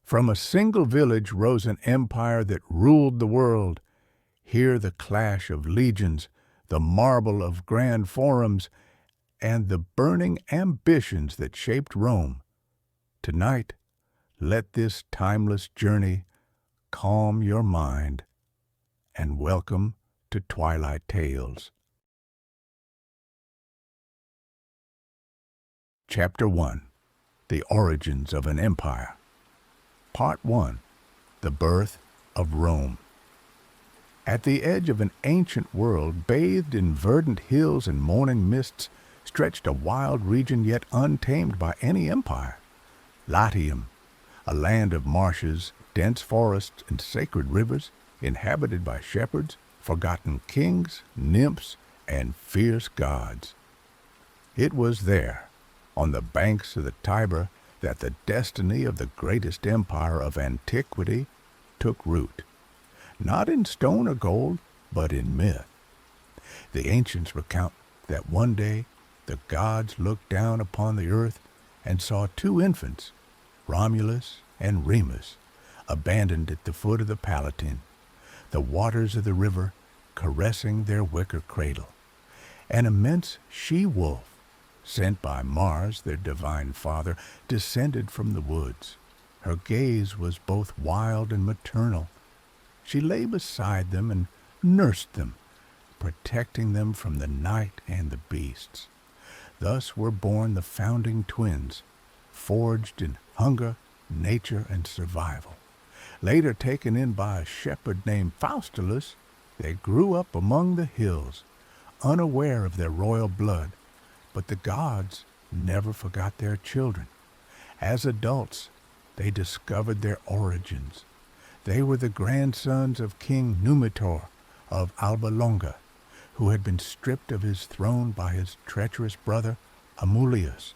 From a single village rose an empire that ruled the world. Hear the clash of legions, the marble of grand forums, and the burning ambitions that shaped Rome. Tonight, let this timeless journey calm your mind, and welcome to Twilight Tales. Chapter 1. The Origins of an Empire. Part 1. The Birth of Rome. At the edge of an ancient world, bathed in verdant hills and morning mists, stretched a wild region yet untamed by any empire. Latium, a land of marshes, dense forests, and sacred rivers, inhabited by shepherds, forgotten kings, nymphs, and fierce gods. It was there, on the banks of the Tiber, that the destiny of the greatest empire of antiquity took root, not in stone or gold, but in myth. The ancients recount that one day the gods looked down upon the earth and saw two infants, Romulus and Remus, abandoned at the foot of the Palatine, the waters of the river caressing their wicker cradle. An immense she-wolf, sent by Mars, their divine father, descended from the woods. Her gaze was both wild and maternal. She lay beside them and nursed them, protecting them from the night and the beasts. Thus were born the founding twins, forged in hunger, nature, and survival. Later taken in by a shepherd named Faustulus, they grew up among the hills, unaware of their royal blood. But the gods never forgot their children. As adults, they discovered their origins. They were the grandsons of King Numitor of Alba Longa, who had been stripped of his throne by his treacherous brother Amulius.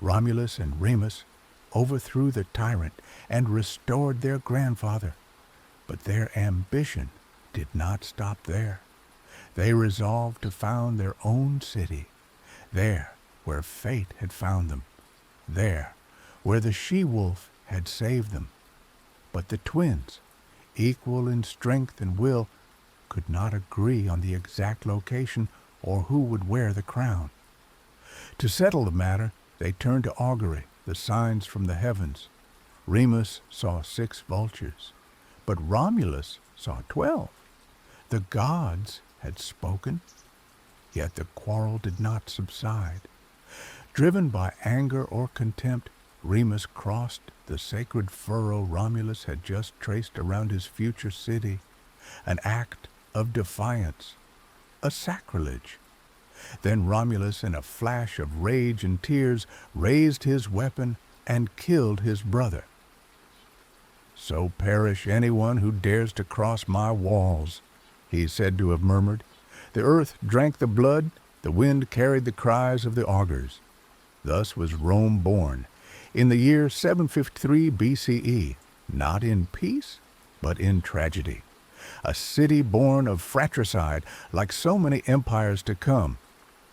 Romulus and Remus overthrew the tyrant and restored their grandfather. But their ambition did not stop there. They resolved to found their own city, there where fate had found them, there where the she-wolf had saved them. But the twins, equal in strength and will, could not agree on the exact location or who would wear the crown. To settle the matter, they turned to augury, the signs from the heavens. Remus saw 6 vultures, but Romulus saw 12. The gods had spoken. Yet the quarrel did not subside. Driven by anger or contempt, Remus crossed the sacred furrow Romulus had just traced around his future city, an act of defiance, a sacrilege. Then Romulus, in a flash of rage and tears, raised his weapon and killed his brother. "So perish anyone who dares to cross my walls," he is said to have murmured. The earth drank the blood, the wind carried the cries of the augurs. Thus was Rome born, in the year 753 BCE, not in peace, but in tragedy. A city born of fratricide, like so many empires to come.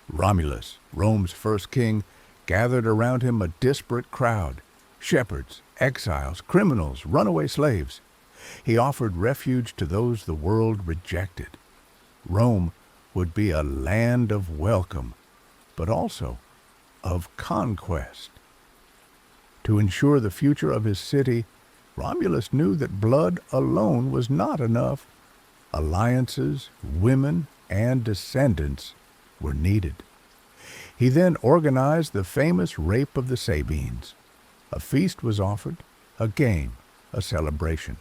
Romulus, Rome's first king, gathered around him a disparate crowd, shepherds, exiles, criminals, runaway slaves. He offered refuge to those the world rejected. Rome would be a land of welcome, but also of conquest. To ensure the future of his city, Romulus knew that blood alone was not enough. Alliances, women, and descendants were needed. He then organized the famous Rape of the Sabines. A feast was offered, a game, a celebration.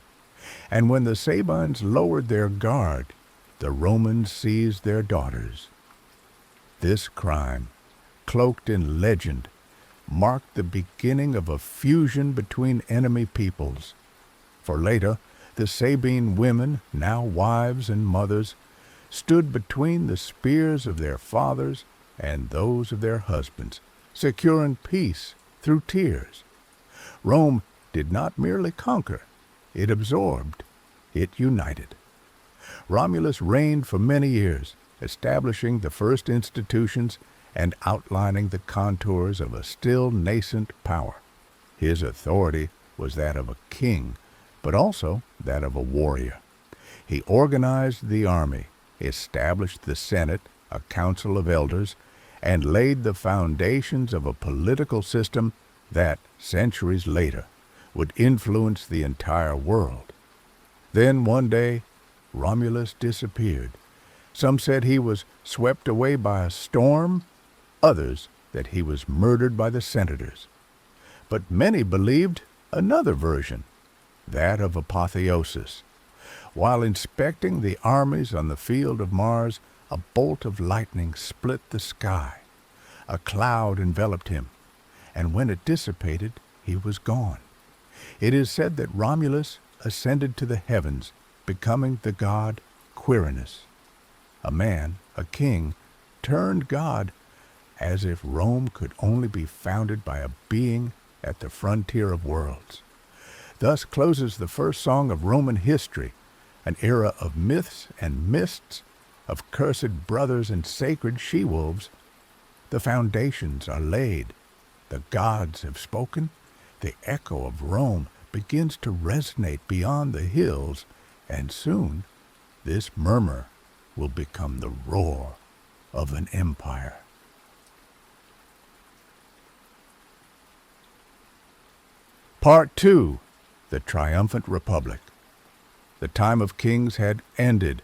And when the Sabines lowered their guard, the Romans seized their daughters. This crime, cloaked in legend, marked the beginning of a fusion between enemy peoples. For later, the Sabine women, now wives and mothers, stood between the spears of their fathers and those of their husbands, securing peace through tears. Rome did not merely conquer, it absorbed, it united. Romulus reigned for many years, establishing the first institutions and outlining the contours of a still nascent power. His authority was that of a king, but also that of a warrior. He organized the army, established the Senate, a council of elders, and laid the foundations of a political system that, centuries later, would influence the entire world. Then one day, Romulus disappeared. Some said he was swept away by a storm, others that he was murdered by the senators. But many believed another version, that of apotheosis. While inspecting the armies on the field of Mars, a bolt of lightning split the sky. A cloud enveloped him, and when it dissipated, he was gone. It is said that Romulus ascended to the heavens, becoming the god Quirinus. A man, a king, turned god, as if Rome could only be founded by a being at the frontier of worlds. Thus closes the first song of Roman history, an era of myths and mists, of cursed brothers and sacred she-wolves. The foundations are laid. The gods have spoken. The echo of Rome begins to resonate beyond the hills, and soon this murmur will become the roar of an empire. Part 2. The Triumphant Republic. The time of kings had ended.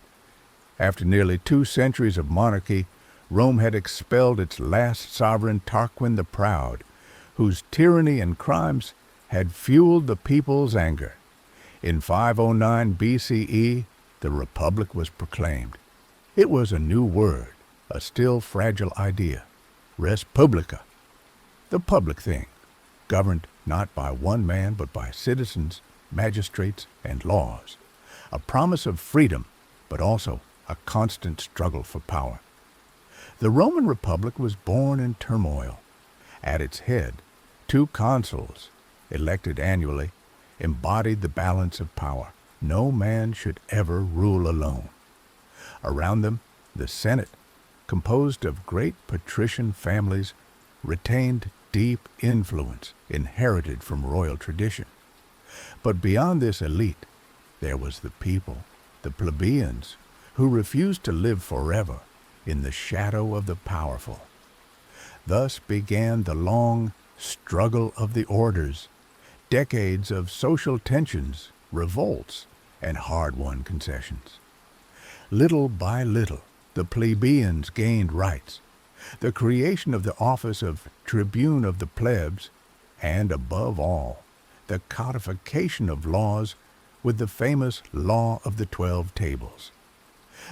After nearly 2 centuries of monarchy, Rome had expelled its last sovereign, Tarquin the Proud, whose tyranny and crimes had fueled the people's anger. In 509 BCE, the Republic was proclaimed. It was a new word, a still fragile idea, res publica, the public thing, governed not by one man but by citizens, magistrates, and laws, a promise of freedom, but also a constant struggle for power. The Roman Republic was born in turmoil. At its head, 2 consuls, elected annually, embodied the balance of power. No man should ever rule alone. Around them, the Senate, composed of great patrician families, retained deep influence inherited from royal tradition. But beyond this elite, there was the people, the plebeians, who refused to live forever in the shadow of the powerful. Thus began the long struggle of the orders, decades of social tensions, revolts, and hard-won concessions. Little by little, the plebeians gained rights. The creation of the office of tribune of the plebs, and above all, the codification of laws with the famous Law of the 12 Tables.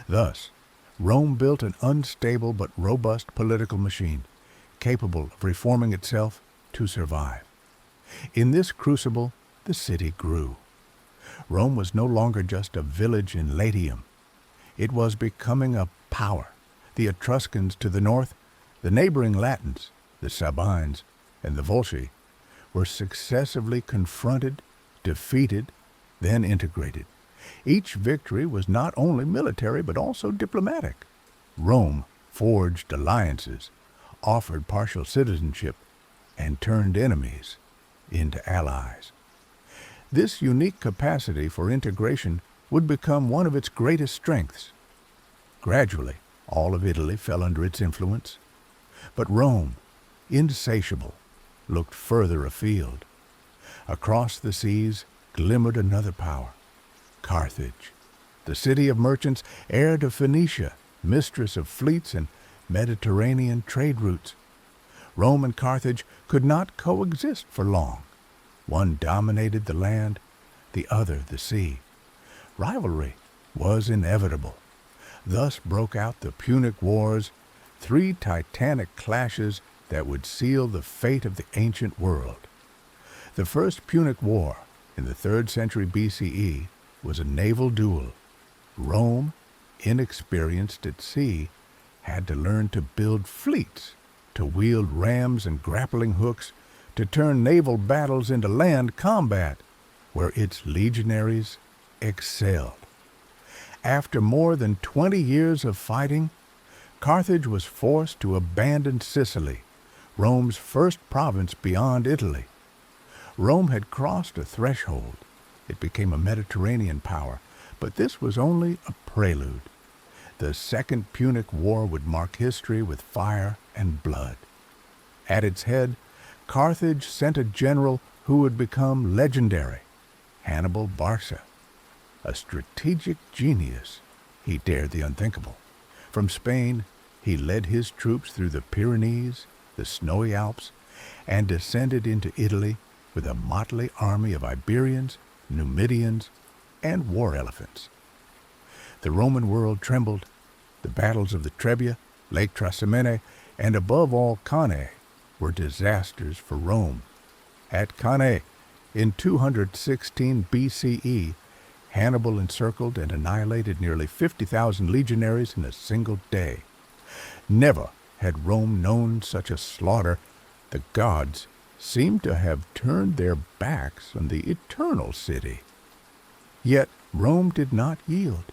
Thus, Rome built an unstable but robust political machine, capable of reforming itself to survive. In this crucible, the city grew. Rome was no longer just a village in Latium. It was becoming a power. The Etruscans to the north, the neighboring Latins, the Sabines, and the Volsci were successively confronted, defeated, then integrated. Each victory was not only military but also diplomatic. Rome forged alliances, offered partial citizenship, and turned enemies into allies. This unique capacity for integration would become one of its greatest strengths. Gradually, all of Italy fell under its influence. But Rome, insatiable, looked further afield. Across the seas glimmered another power, Carthage, the city of merchants, heir to Phoenicia, mistress of fleets and Mediterranean trade routes. Rome and Carthage could not coexist for long. One dominated the land, the other the sea. Rivalry was inevitable. Thus broke out the Punic Wars, 3 titanic clashes that would seal the fate of the ancient world. The First Punic War, in the 3rd century BCE, was a naval duel. Rome, inexperienced at sea, had to learn to build fleets, to wield rams and grappling hooks, to turn naval battles into land combat, where its legionaries excelled. After more than 20 years of fighting, Carthage was forced to abandon Sicily, Rome's first province beyond Italy. Rome had crossed a threshold. It became a Mediterranean power, but this was only a prelude. The Second Punic War would mark history with fire and blood. At its head, Carthage sent a general who would become legendary, Hannibal Barca. A strategic genius, he dared the unthinkable. From Spain, he led his troops through the Pyrenees, the snowy Alps, and descended into Italy with a motley army of Iberians, Numidians, and war elephants. The Roman world trembled. The battles of the Trebia, Lake Trasimene, and above all Cannae were disasters for Rome. At Cannae, in 216 BCE, Hannibal encircled and annihilated nearly 50,000 legionaries in a single day. Never had Rome known such a slaughter. The gods seemed to have turned their backs on the eternal city. Yet Rome did not yield.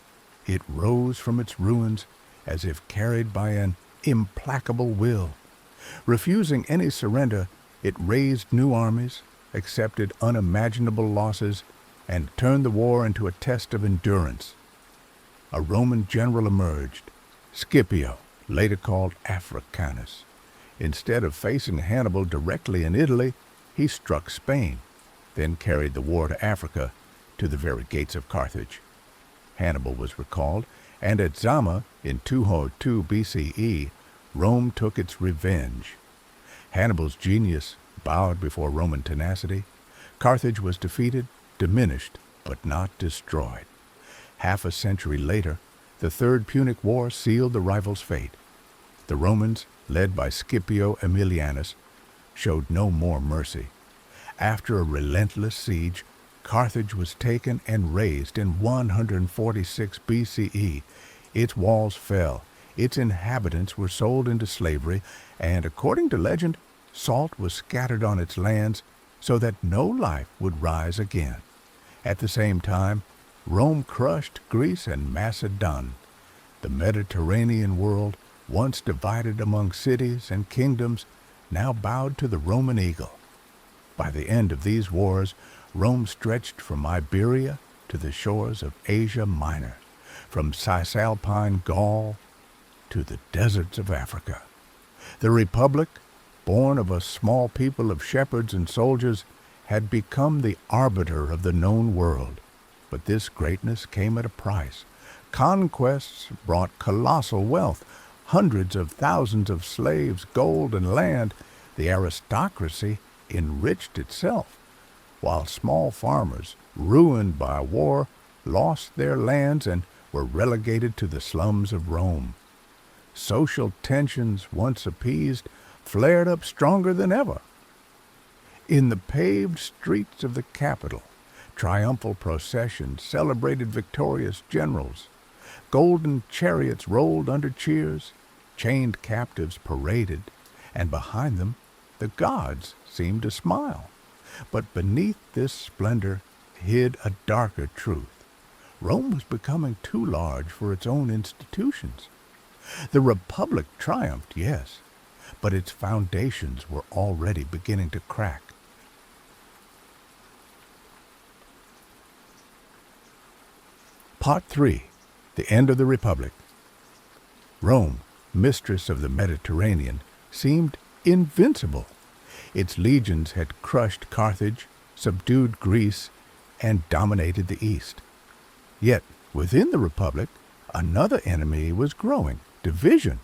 It rose from its ruins as if carried by an implacable will. Refusing any surrender, it raised new armies, accepted unimaginable losses, and turned the war into a test of endurance. A Roman general emerged, Scipio, later called Africanus. Instead of facing Hannibal directly in Italy, he struck Spain, then carried the war to Africa, to the very gates of Carthage. Hannibal was recalled, and at Zama, in 202 BCE, Rome took its revenge. Hannibal's genius bowed before Roman tenacity. Carthage was defeated, diminished, but not destroyed. Half a century later, the Third Punic War sealed the rivals' fate. The Romans, led by Scipio Aemilianus, showed no more mercy. After a relentless siege, Carthage was taken and razed in 146 BCE. Its walls fell, its inhabitants were sold into slavery, and according to legend, salt was scattered on its lands so that no life would rise again. At the same time, Rome crushed Greece and Macedon. The Mediterranean world, once divided among cities and kingdoms, now bowed to the Roman eagle. By the end of these wars, Rome stretched from Iberia to the shores of Asia Minor, from Cisalpine Gaul to the deserts of Africa. The Republic, born of a small people of shepherds and soldiers, had become the arbiter of the known world. But this greatness came at a price. Conquests brought colossal wealth, hundreds of thousands of slaves, gold, and land. The aristocracy enriched itself, while small farmers, ruined by war, lost their lands and were relegated to the slums of Rome. Social tensions, once appeased, flared up stronger than ever. In the paved streets of the capital, triumphal processions celebrated victorious generals. Golden chariots rolled under cheers, chained captives paraded, and behind them the gods seemed to smile. But beneath this splendor hid a darker truth. Rome was becoming too large for its own institutions. The Republic triumphed, yes, but its foundations were already beginning to crack. Part 3. The End of the Republic. Rome, mistress of the Mediterranean, seemed invincible. Its legions had crushed Carthage, subdued Greece, and dominated the East. Yet, within the Republic, another enemy was growing, division.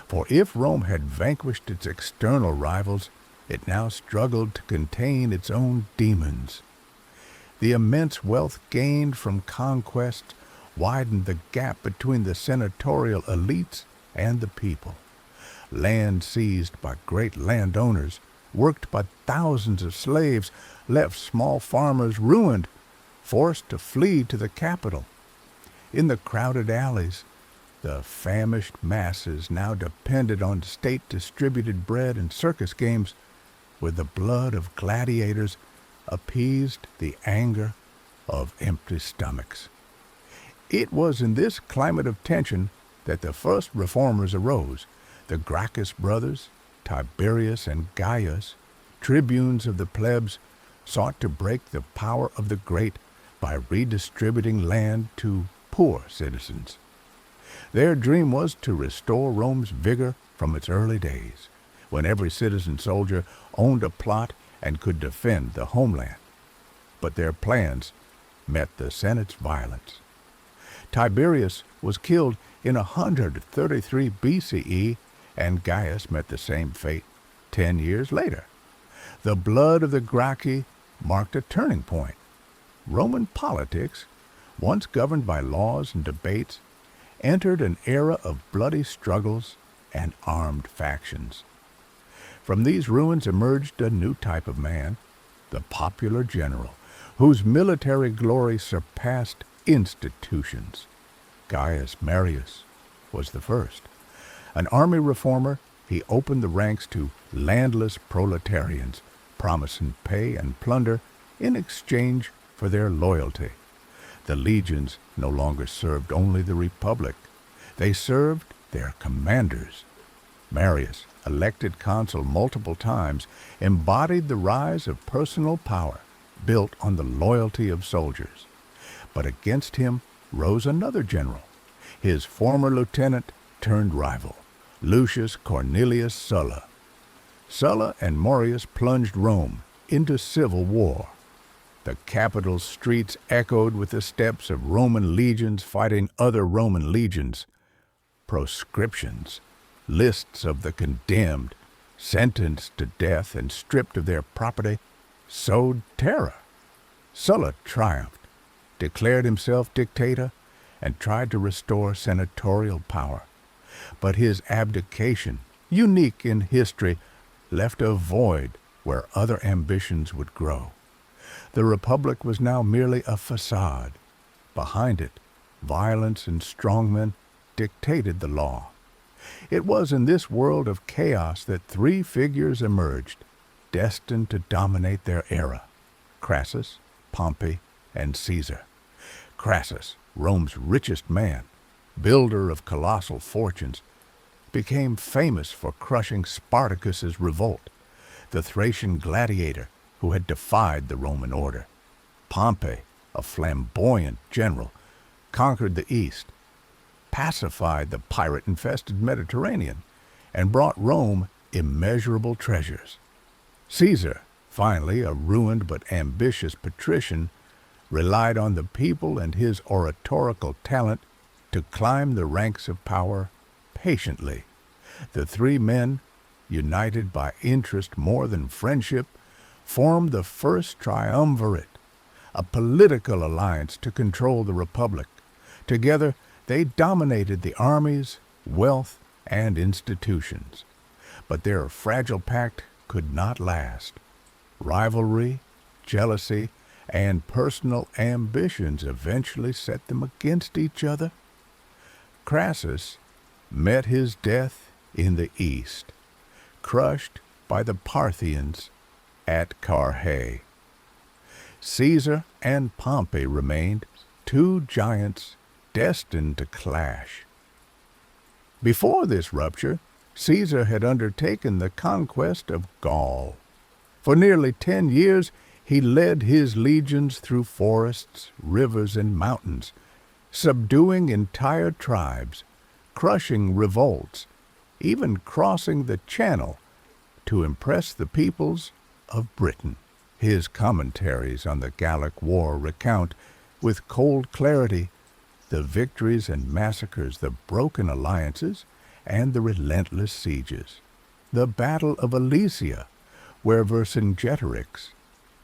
For if Rome had vanquished its external rivals, it now struggled to contain its own demons. The immense wealth gained from conquest widened the gap between the senatorial elites and the people. Land seized by great landowners, worked by thousands of slaves, left small farmers ruined, forced to flee to the capital. In the crowded alleys, the famished masses now depended on state-distributed bread and circus games, where the blood of gladiators appeased the anger of empty stomachs. It was in this climate of tension that the first reformers arose, the Gracchus brothers, Tiberius and Gaius, tribunes of the plebs, sought to break the power of the great by redistributing land to poor citizens. Their dream was to restore Rome's vigor from its early days, when every citizen soldier owned a plot and could defend the homeland. But their plans met the Senate's violence. Tiberius was killed in 133 BCE, and Gaius met the same fate 10 years later. The blood of the Gracchi marked a turning point. Roman politics, once governed by laws and debates, entered an era of bloody struggles and armed factions. From these ruins emerged a new type of man, the popular general, whose military glory surpassed institutions. Gaius Marius was the first. An army reformer, he opened the ranks to landless proletarians, promising pay and plunder in exchange for their loyalty. The legions no longer served only the Republic. They served their commanders. Marius, elected consul multiple times, embodied the rise of personal power built on the loyalty of soldiers. But against him rose another general, his former lieutenant turned rival, Lucius Cornelius Sulla. Sulla and Marius plunged Rome into civil war. The capital's streets echoed with the steps of Roman legions fighting other Roman legions. Proscriptions, lists of the condemned, sentenced to death and stripped of their property, sowed terror. Sulla triumphed, declared himself dictator, and tried to restore senatorial power. But his abdication, unique in history, left a void where other ambitions would grow. The Republic was now merely a facade. Behind it, violence and strongmen dictated the law. It was in this world of chaos that three figures emerged, destined to dominate their era: Crassus, Pompey, and Caesar. Crassus, Rome's richest man, builder of colossal fortunes, became famous for crushing Spartacus's revolt, the Thracian gladiator who had defied the Roman order. Pompey, a flamboyant general, conquered the East, pacified the pirate-infested Mediterranean, and brought Rome immeasurable treasures. Caesar, finally a ruined but ambitious patrician, relied on the people and his oratorical talent to climb the ranks of power patiently. The three men, united by interest more than friendship, formed the first triumvirate, a political alliance to control the Republic. Together, they dominated the armies, wealth, and institutions. But their fragile pact could not last. Rivalry, jealousy, and personal ambitions eventually set them against each other. Crassus met his death in the east, crushed by the Parthians at Carrhae. Caesar and Pompey remained, two giants destined to clash. Before this rupture, Caesar had undertaken the conquest of Gaul. For nearly 10 years, he led his legions through forests, rivers, and mountains, subduing entire tribes, crushing revolts, even crossing the Channel to impress the peoples of Britain. His commentaries on the Gallic War recount, with cold clarity, the victories and massacres, the broken alliances, and the relentless sieges. The Battle of Alesia, where Vercingetorix,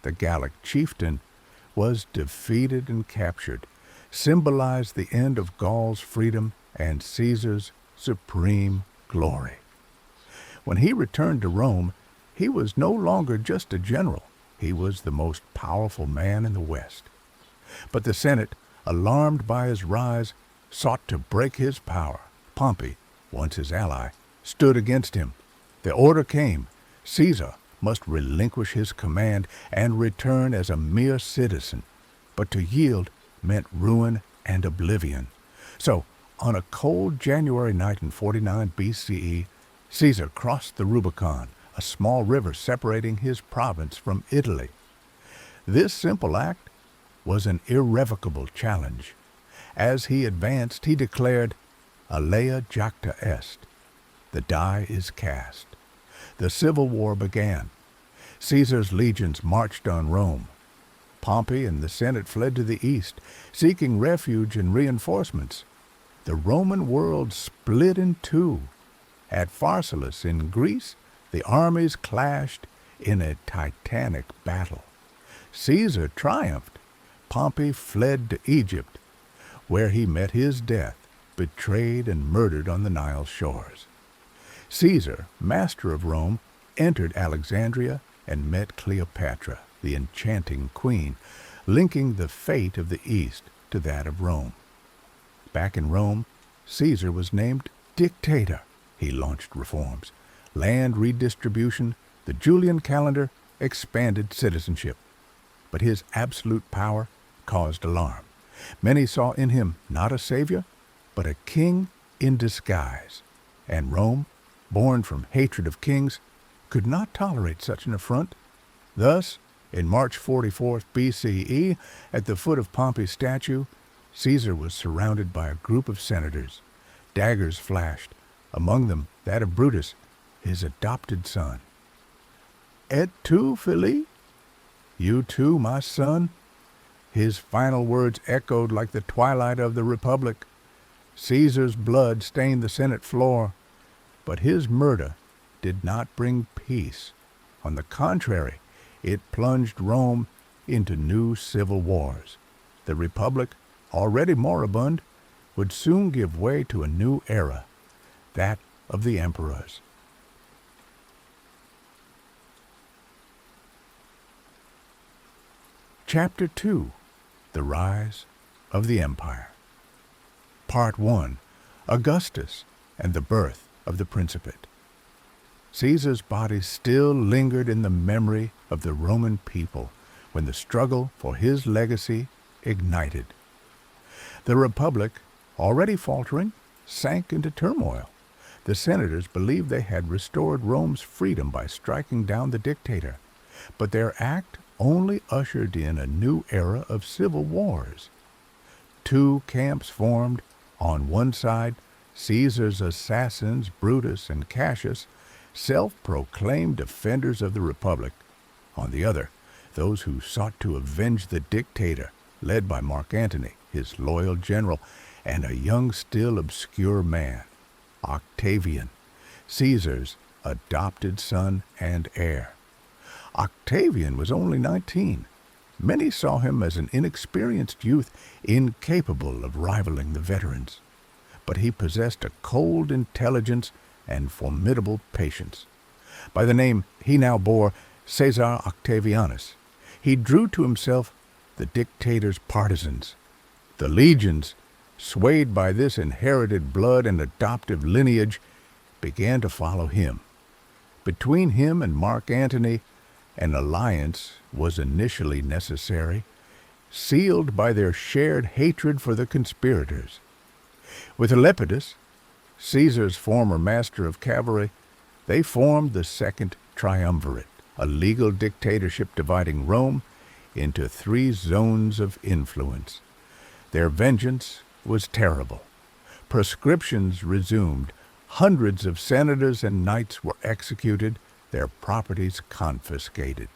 the Gallic chieftain, was defeated and captured, symbolized the end of Gaul's freedom and Caesar's supreme glory. When he returned to Rome, he was no longer just a general. He was the most powerful man in the West. But the Senate, alarmed by his rise, sought to break his power. Pompey, once his ally, stood against him. The order came: Caesar must relinquish his command and return as a mere citizen. But to yield meant ruin and oblivion. So, on a cold January night in 49 BCE, Caesar crossed the Rubicon, a small river separating his province from Italy. This simple act was an irrevocable challenge. As he advanced, he declared, Alea jacta est. The die is cast. The civil war began. Caesar's legions marched on Rome. Pompey and the Senate fled to the east, seeking refuge and reinforcements. The Roman world split in two. At Pharsalus in Greece, the armies clashed in a titanic battle. Caesar triumphed. Pompey fled to Egypt, where he met his death, betrayed and murdered on the Nile shores. Caesar, master of Rome, entered Alexandria and met Cleopatra, the enchanting queen, linking the fate of the East to that of Rome. Back in Rome, Caesar was named dictator. He launched reforms, land redistribution, the Julian calendar, expanded citizenship. But his absolute power caused alarm. Many saw in him not a savior, but a king in disguise. And Rome, born from hatred of kings, could not tolerate such an affront. Thus, in March 44 BCE, at the foot of Pompey's statue, Caesar was surrounded by a group of senators. Daggers flashed, among them that of Brutus, his adopted son. Et tu, Fili? You too, my son? His final words echoed like the twilight of the Republic. Caesar's blood stained the Senate floor, but his murder did not bring peace. On the contrary, it plunged Rome into new civil wars. The Republic, already moribund, would soon give way to a new era, that of the emperors. Chapter 2. The Rise of the Empire. Part 1. Augustus and the Birth of the Principate. Caesar's body still lingered in the memory of the Roman people when the struggle for his legacy ignited. The Republic, already faltering, sank into turmoil. The senators believed they had restored Rome's freedom by striking down the dictator, but their act only ushered in a new era of civil wars. Two camps formed. On one side, Caesar's assassins, Brutus and Cassius, self-proclaimed defenders of the Republic. On the other, those who sought to avenge the dictator, led by Mark Antony, his loyal general, and a young, still obscure man, Octavian, Caesar's adopted son and heir. Octavian was only 19. Many saw him as an inexperienced youth, incapable of rivaling the veterans. But he possessed a cold intelligence and formidable patience. By the name he now bore, Caesar Octavianus, he drew to himself the dictator's partisans. The legions, swayed by this inherited blood and adoptive lineage, began to follow him. Between him and Mark Antony, an alliance was initially necessary, sealed by their shared hatred for the conspirators. With Lepidus, Caesar's former master of cavalry, they formed the Second Triumvirate, a legal dictatorship dividing Rome into 3 zones of influence. Their vengeance was terrible. Proscriptions resumed. Hundreds of senators and knights were executed, their properties confiscated.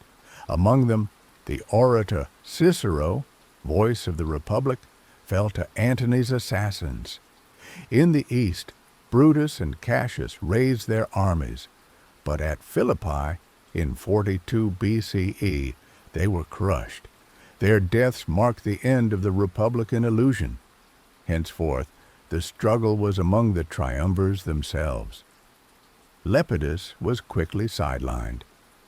Among them, the orator Cicero, voice of the Republic, fell to Antony's assassins. In the east, Brutus and Cassius raised their armies, but at Philippi, in 42 BCE, they were crushed. Their deaths marked the end of the Republican illusion. Henceforth, the struggle was among the triumvirs themselves. Lepidus was quickly sidelined.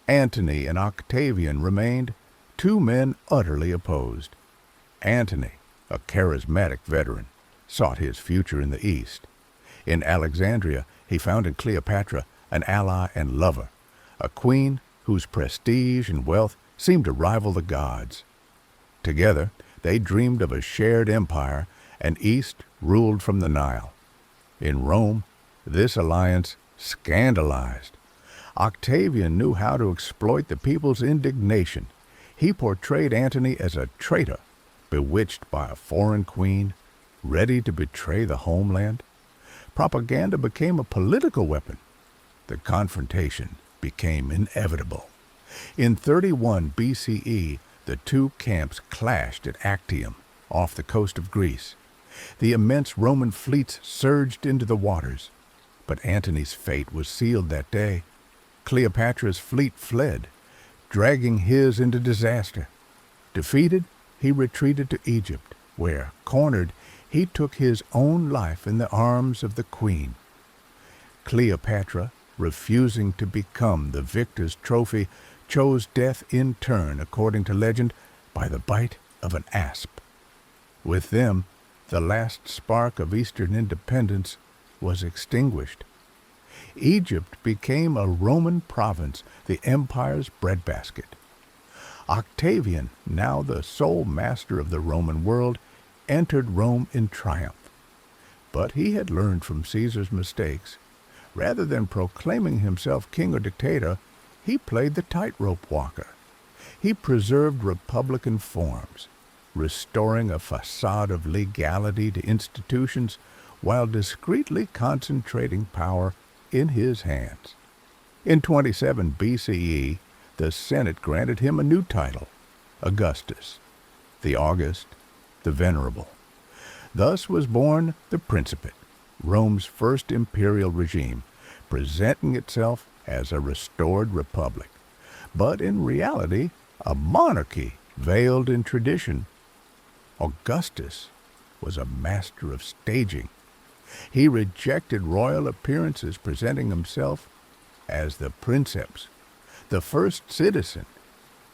Antony and Octavian remained, 2 men utterly opposed. Antony, a charismatic veteran, sought his future in the east. In Alexandria, he found in Cleopatra an ally and lover, a queen whose prestige and wealth seemed to rival the gods. Together, they dreamed of a shared empire, an East ruled from the Nile. In Rome, this alliance scandalized. Octavian knew how to exploit the people's indignation. He portrayed Antony as a traitor, bewitched by a foreign queen, ready to betray the homeland. Propaganda became a political weapon. The confrontation became inevitable. In 31 BCE, the two camps clashed at Actium, off the coast of Greece. The immense Roman fleets surged into the waters, but Antony's fate was sealed that day. Cleopatra's fleet fled, dragging his into disaster. Defeated, he retreated to Egypt, where, cornered, he took his own life in the arms of the queen. Cleopatra, refusing to become the victor's trophy, chose death in turn, according to legend, by the bite of an asp. With them, the last spark of Eastern independence was extinguished. Egypt became a Roman province, the empire's breadbasket. Octavian, now the sole master of the Roman world, entered Rome in triumph. But he had learned from Caesar's mistakes. Rather than proclaiming himself king or dictator, he played the tightrope walker. He preserved republican forms, restoring a facade of legality to institutions while discreetly concentrating power in his hands. In 27 BCE, the Senate granted him a new title, Augustus, the August, the Venerable. Thus was born the Principate, Rome's first imperial regime, presenting itself as a restored republic, but in reality a monarchy veiled in tradition. Augustus was a master of staging. He rejected royal appearances, presenting himself as the princeps, the first citizen,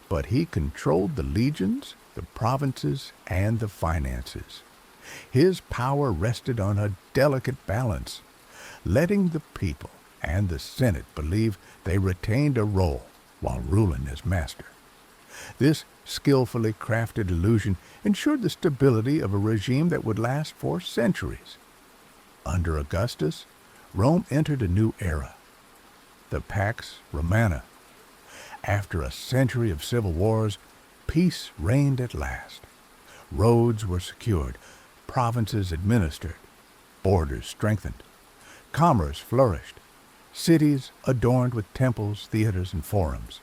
but he controlled the legions, the provinces, and the finances. His power rested on a delicate balance, letting the people and the Senate believe they retained a role while ruling as master. This skillfully crafted illusion ensured the stability of a regime that would last for centuries. Under Augustus, Rome entered a new era, the Pax Romana. After a century of civil wars, peace reigned at last. Roads were secured, provinces administered, borders strengthened. Commerce flourished, cities adorned with temples, theaters, and forums.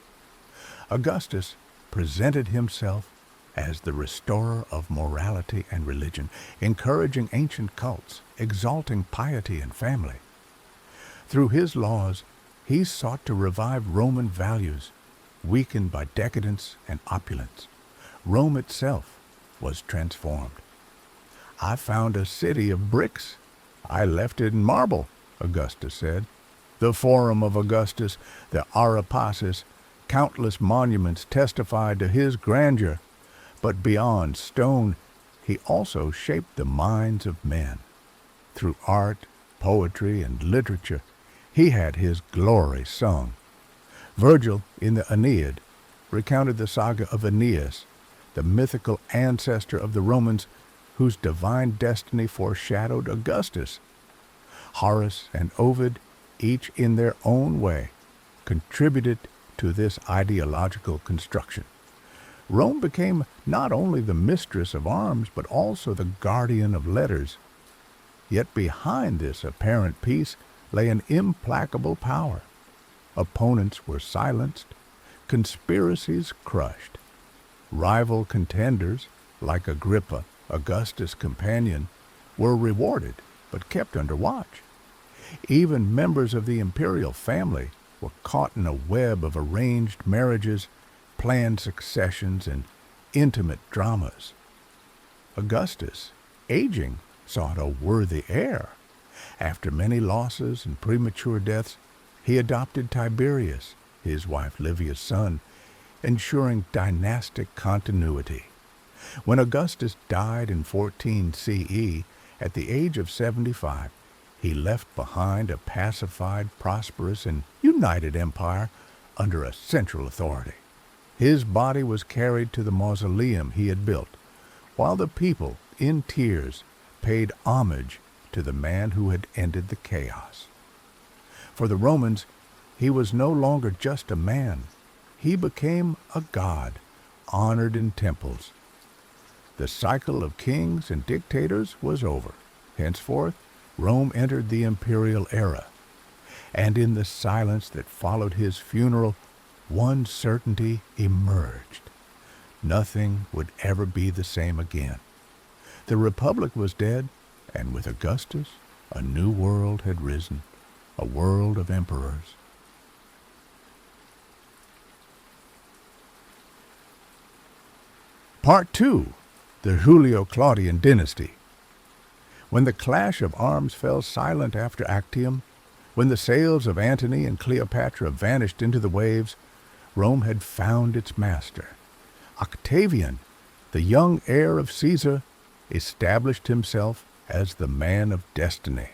Augustus presented himself as the restorer of morality and religion, encouraging ancient cults, exalting piety and family. Through his laws, he sought to revive Roman values, weakened by decadence and opulence. Rome itself was transformed. "I found a city of bricks. I left it in marble," Augustus said. The Forum of Augustus, the Arapacis, countless monuments testified to his grandeur. But beyond stone, he also shaped the minds of men. Through art, poetry, and literature, he had his glory sung. Virgil, in the Aeneid, recounted the saga of Aeneas, the mythical ancestor of the Romans whose divine destiny foreshadowed Augustus. Horace and Ovid, each in their own way, contributed to this ideological construction. Rome became not only the mistress of arms, but also the guardian of letters. Yet behind this apparent peace lay an implacable power. Opponents were silenced, conspiracies crushed. Rival contenders, like Agrippa, Augustus' companion, were rewarded but kept under watch. Even members of the imperial family were caught in a web of arranged marriages, planned successions, and intimate dramas. Augustus, aging, sought a worthy heir. After many losses and premature deaths, he adopted Tiberius, his wife Livia's son, ensuring dynastic continuity. When Augustus died in 14 CE, at the age of 75, he left behind a pacified, prosperous, and united empire under a central authority. His body was carried to the mausoleum he had built, while the people, in tears, paid homage to the man who had ended the chaos. For the Romans, he was no longer just a man. He became a god, honored in temples. The cycle of kings and dictators was over. Henceforth, Rome entered the imperial era. And in the silence that followed his funeral, one certainty emerged. Nothing would ever be the same again. The Republic was dead, and with Augustus, a new world had risen, a world of emperors. Part 2. The Julio-Claudian Dynasty. When the clash of arms fell silent after Actium, when the sails of Antony and Cleopatra vanished into the waves, Rome had found its master. Octavian, the young heir of Caesar, established himself as the man of destiny.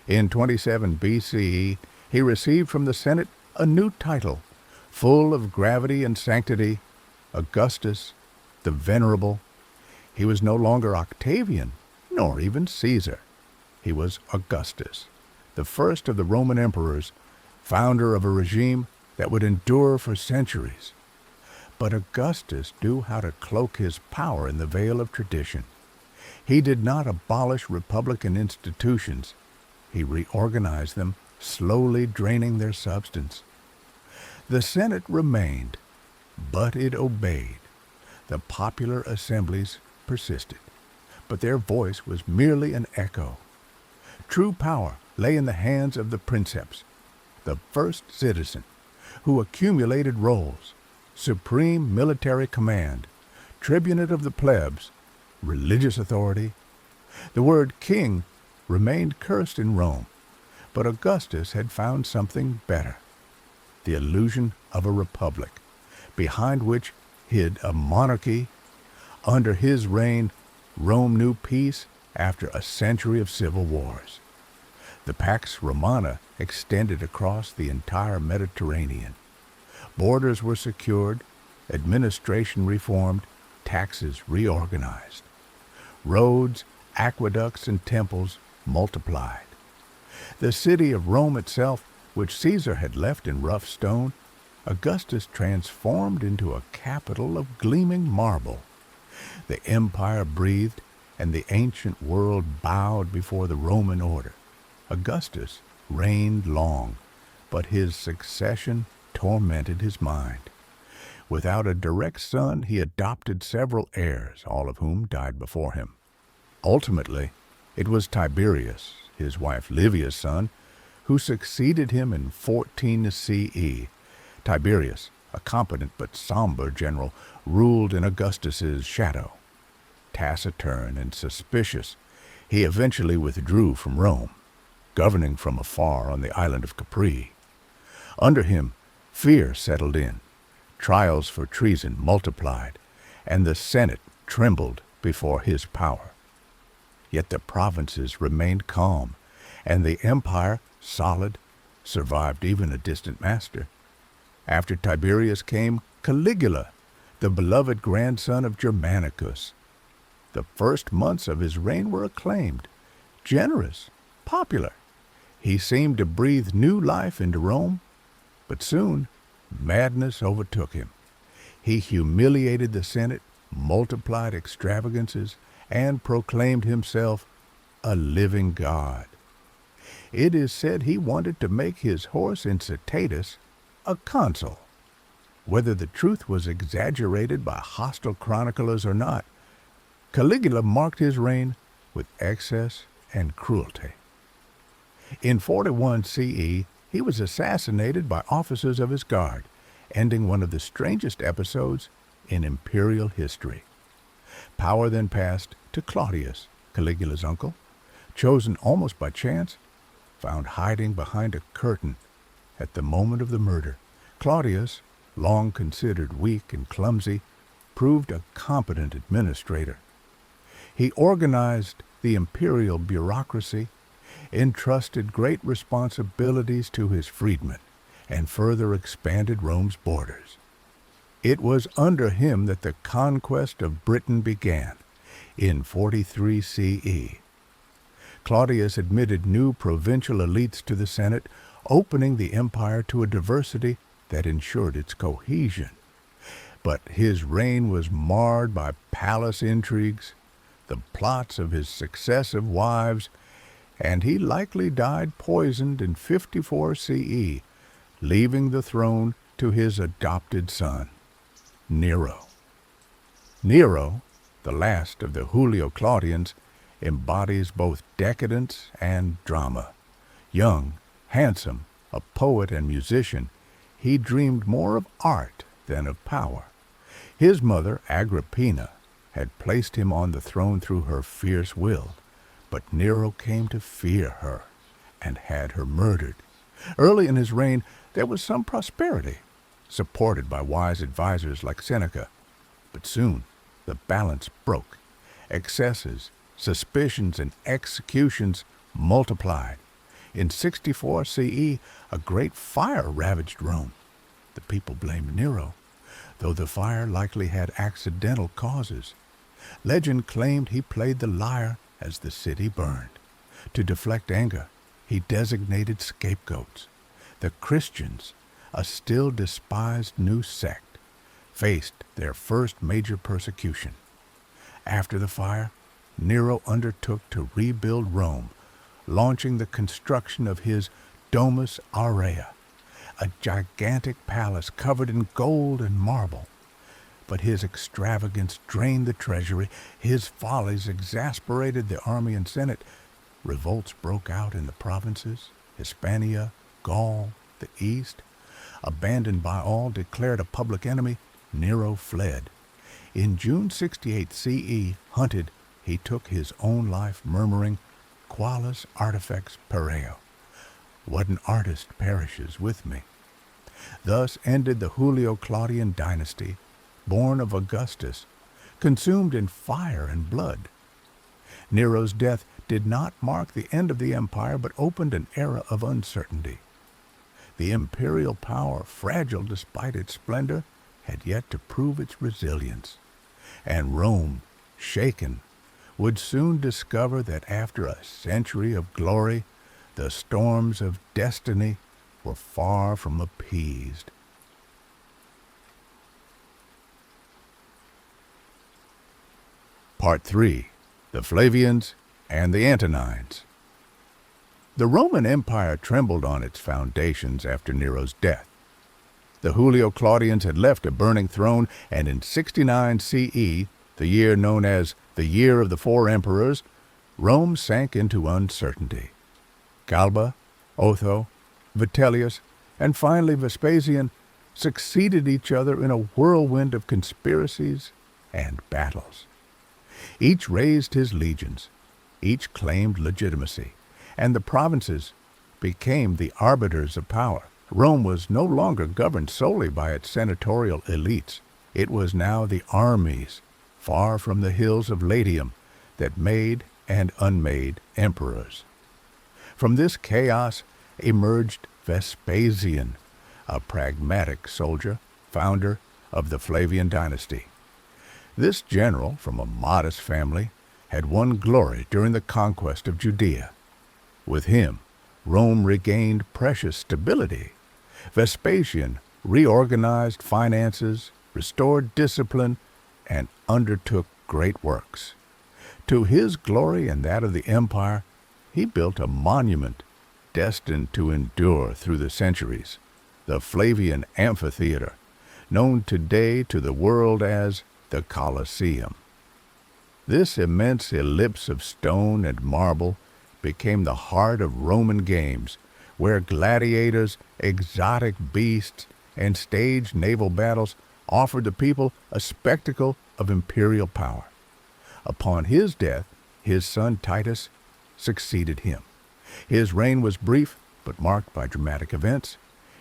In 27 BCE, he received from the Senate a new title, full of gravity and sanctity, Augustus, the Venerable. He was no longer Octavian, nor even Caesar. He was Augustus, the first of the Roman emperors, founder of a regime that would endure for centuries. But Augustus knew how to cloak his power in the veil of tradition. He did not abolish republican institutions. He reorganized them, slowly draining their substance. The Senate remained, but it obeyed. The popular assemblies persisted, but their voice was merely an echo. True power lay in the hands of the Princeps, the first citizen, who accumulated roles, supreme military command, tribunate of the plebs, religious authority. The word king remained cursed in Rome, but Augustus had found something better, the illusion of a republic, behind which hid a monarchy. Under his reign, Rome knew peace after a century of civil wars. The Pax Romana extended across the entire Mediterranean. Borders were secured, administration reformed, taxes reorganized. Roads, aqueducts, and temples multiplied. The city of Rome itself, which Caesar had left in rough stone, Augustus transformed into a capital of gleaming marble. The empire breathed, and the ancient world bowed before the Roman order. Augustus reigned long, but his succession tormented his mind. Without a direct son, he adopted several heirs, all of whom died before him. Ultimately, it was Tiberius, his wife Livia's son, who succeeded him in 14 CE. Tiberius, a competent but somber general, ruled in Augustus's shadow. Taciturn and suspicious, he eventually withdrew from Rome, governing from afar on the island of Capri. Under him, fear settled in, trials for treason multiplied, and the Senate trembled before his power. Yet the provinces remained calm, and the empire, solid, survived even a distant master. After Tiberius came Caligula, the beloved grandson of Germanicus. The first months of his reign were acclaimed, generous, popular. He seemed to breathe new life into Rome, but soon madness overtook him. He humiliated the Senate, multiplied extravagances, and proclaimed himself a living god. It is said he wanted to make his horse Incitatus a consul. Whether the truth was exaggerated by hostile chroniclers or not, Caligula marked his reign with excess and cruelty. In 41 CE, he was assassinated by officers of his guard, ending one of the strangest episodes in imperial history. Power then passed to Claudius, Caligula's uncle, chosen almost by chance, found hiding behind a curtain at the moment of the murder. Claudius, long considered weak and clumsy, proved a competent administrator. He organized the imperial bureaucracy, entrusted great responsibilities to his freedmen, and further expanded Rome's borders. It was under him that the conquest of Britain began, in 43 CE. Claudius admitted new provincial elites to the Senate, opening the empire to a diversity that ensured its cohesion. But his reign was marred by palace intrigues, the plots of his successive wives, and he likely died poisoned in 54 CE, leaving the throne to his adopted son, Nero. Nero, the last of the Julio-Claudians, embodies both decadence and drama. Young, handsome, a poet and musician, he dreamed more of art than of power. His mother, Agrippina, had placed him on the throne through her fierce will, but Nero came to fear her and had her murdered. Early in his reign, there was some prosperity, supported by wise advisors like Seneca. But soon, the balance broke. Excesses, suspicions, and executions multiplied. In 64 CE, a great fire ravaged Rome. The people blamed Nero, though the fire likely had accidental causes. Legend claimed he played the lyre as the city burned. To deflect anger, he designated scapegoats. The Christians, a still despised new sect, faced their first major persecution. After the fire, Nero undertook to rebuild Rome, launching the construction of his Domus Aurea, a gigantic palace covered in gold and marble. But his extravagance drained the treasury, his follies exasperated the army and senate. Revolts broke out in the provinces, Hispania, Gaul, the East. Abandoned by all, declared a public enemy, Nero fled. In June 68 CE, hunted, he took his own life, murmuring, "Qualis artifex pereo." What an artist perishes with me. Thus ended the Julio-Claudian dynasty, born of Augustus, consumed in fire and blood. Nero's death did not mark the end of the empire, but opened an era of uncertainty. The imperial power, fragile despite its splendor, had yet to prove its resilience. And Rome, shaken, would soon discover that after a century of glory, the storms of destiny were far from appeased. Part 3. The Flavians and the Antonines. The Roman Empire trembled on its foundations after Nero's death. The Julio-Claudians had left a burning throne, and in 69 CE, the year known as the Year of the Four Emperors, Rome sank into uncertainty. Galba, Otho, Vitellius, and finally Vespasian succeeded each other in a whirlwind of conspiracies and battles. Each raised his legions, each claimed legitimacy, and the provinces became the arbiters of power. Rome was no longer governed solely by its senatorial elites. It was now the armies, far from the hills of Latium, that made and unmade emperors. From this chaos emerged Vespasian, a pragmatic soldier, founder of the Flavian dynasty. This general, from a modest family, had won glory during the conquest of Judea. With him, Rome regained precious stability. Vespasian reorganized finances, restored discipline, and undertook great works. To his glory and that of the empire, he built a monument destined to endure through the centuries, the Flavian Amphitheater, known today to the world as the Colosseum. This immense ellipse of stone and marble became the heart of Roman games, where gladiators, exotic beasts, and staged naval battles offered the people a spectacle of imperial power. Upon his death, his son Titus succeeded him. His reign was brief, but marked by dramatic events.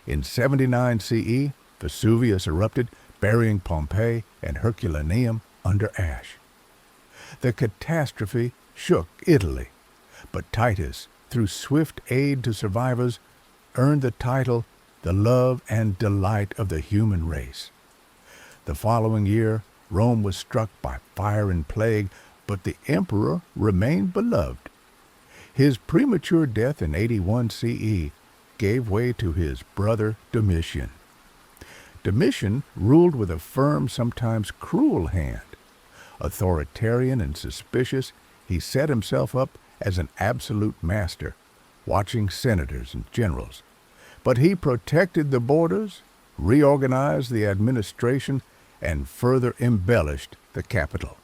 In 79 CE, Vesuvius erupted, burying Pompeii and Herculaneum under ash. The catastrophe shook Italy, but Titus, through swift aid to survivors, earned the title the love and delight of the human race. The following year, Rome was struck by fire and plague, but the emperor remained beloved. His premature death in 81 CE gave way to his brother Domitian. Domitian ruled with a firm, sometimes cruel hand. Authoritarian and suspicious, he set himself up as an absolute master, watching senators and generals. But he protected the borders, reorganized the administration, and further embellished the capital.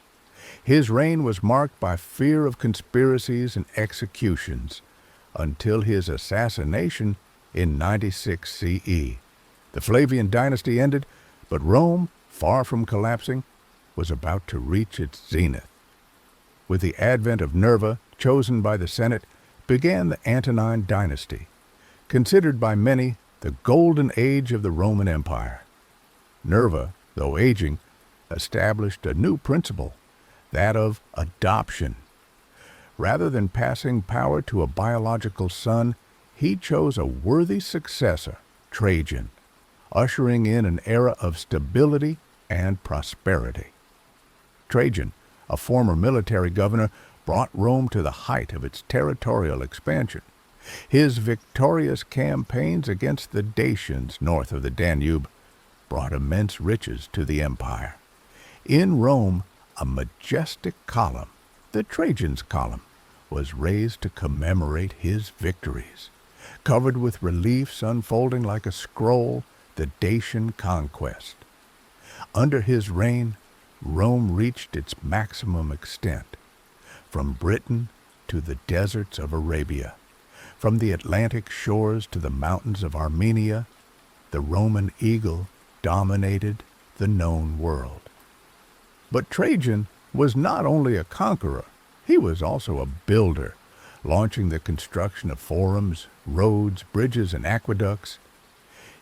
His reign was marked by fear of conspiracies and executions until his assassination in 96 CE. The Flavian dynasty ended, but Rome, far from collapsing, was about to reach its zenith. With the advent of Nerva, chosen by the Senate, began the Antonine dynasty, considered by many the golden age of the Roman Empire. Nerva, though aging, established a new principle, that of adoption. Rather than passing power to a biological son, he chose a worthy successor, Trajan, ushering in an era of stability and prosperity. Trajan, a former military governor, brought Rome to the height of its territorial expansion. His victorious campaigns against the Dacians north of the Danube brought immense riches to the empire. In Rome, a majestic column, the Trajan's column, was raised to commemorate his victories. Covered with reliefs unfolding like a scroll, the Dacian conquest. Under his reign, Rome reached its maximum extent, from Britain to the deserts of Arabia, from the Atlantic shores to the mountains of Armenia. The Roman eagle dominated the known world. But Trajan was not only a conqueror, he was also a builder, launching the construction of forums, roads, bridges, and aqueducts.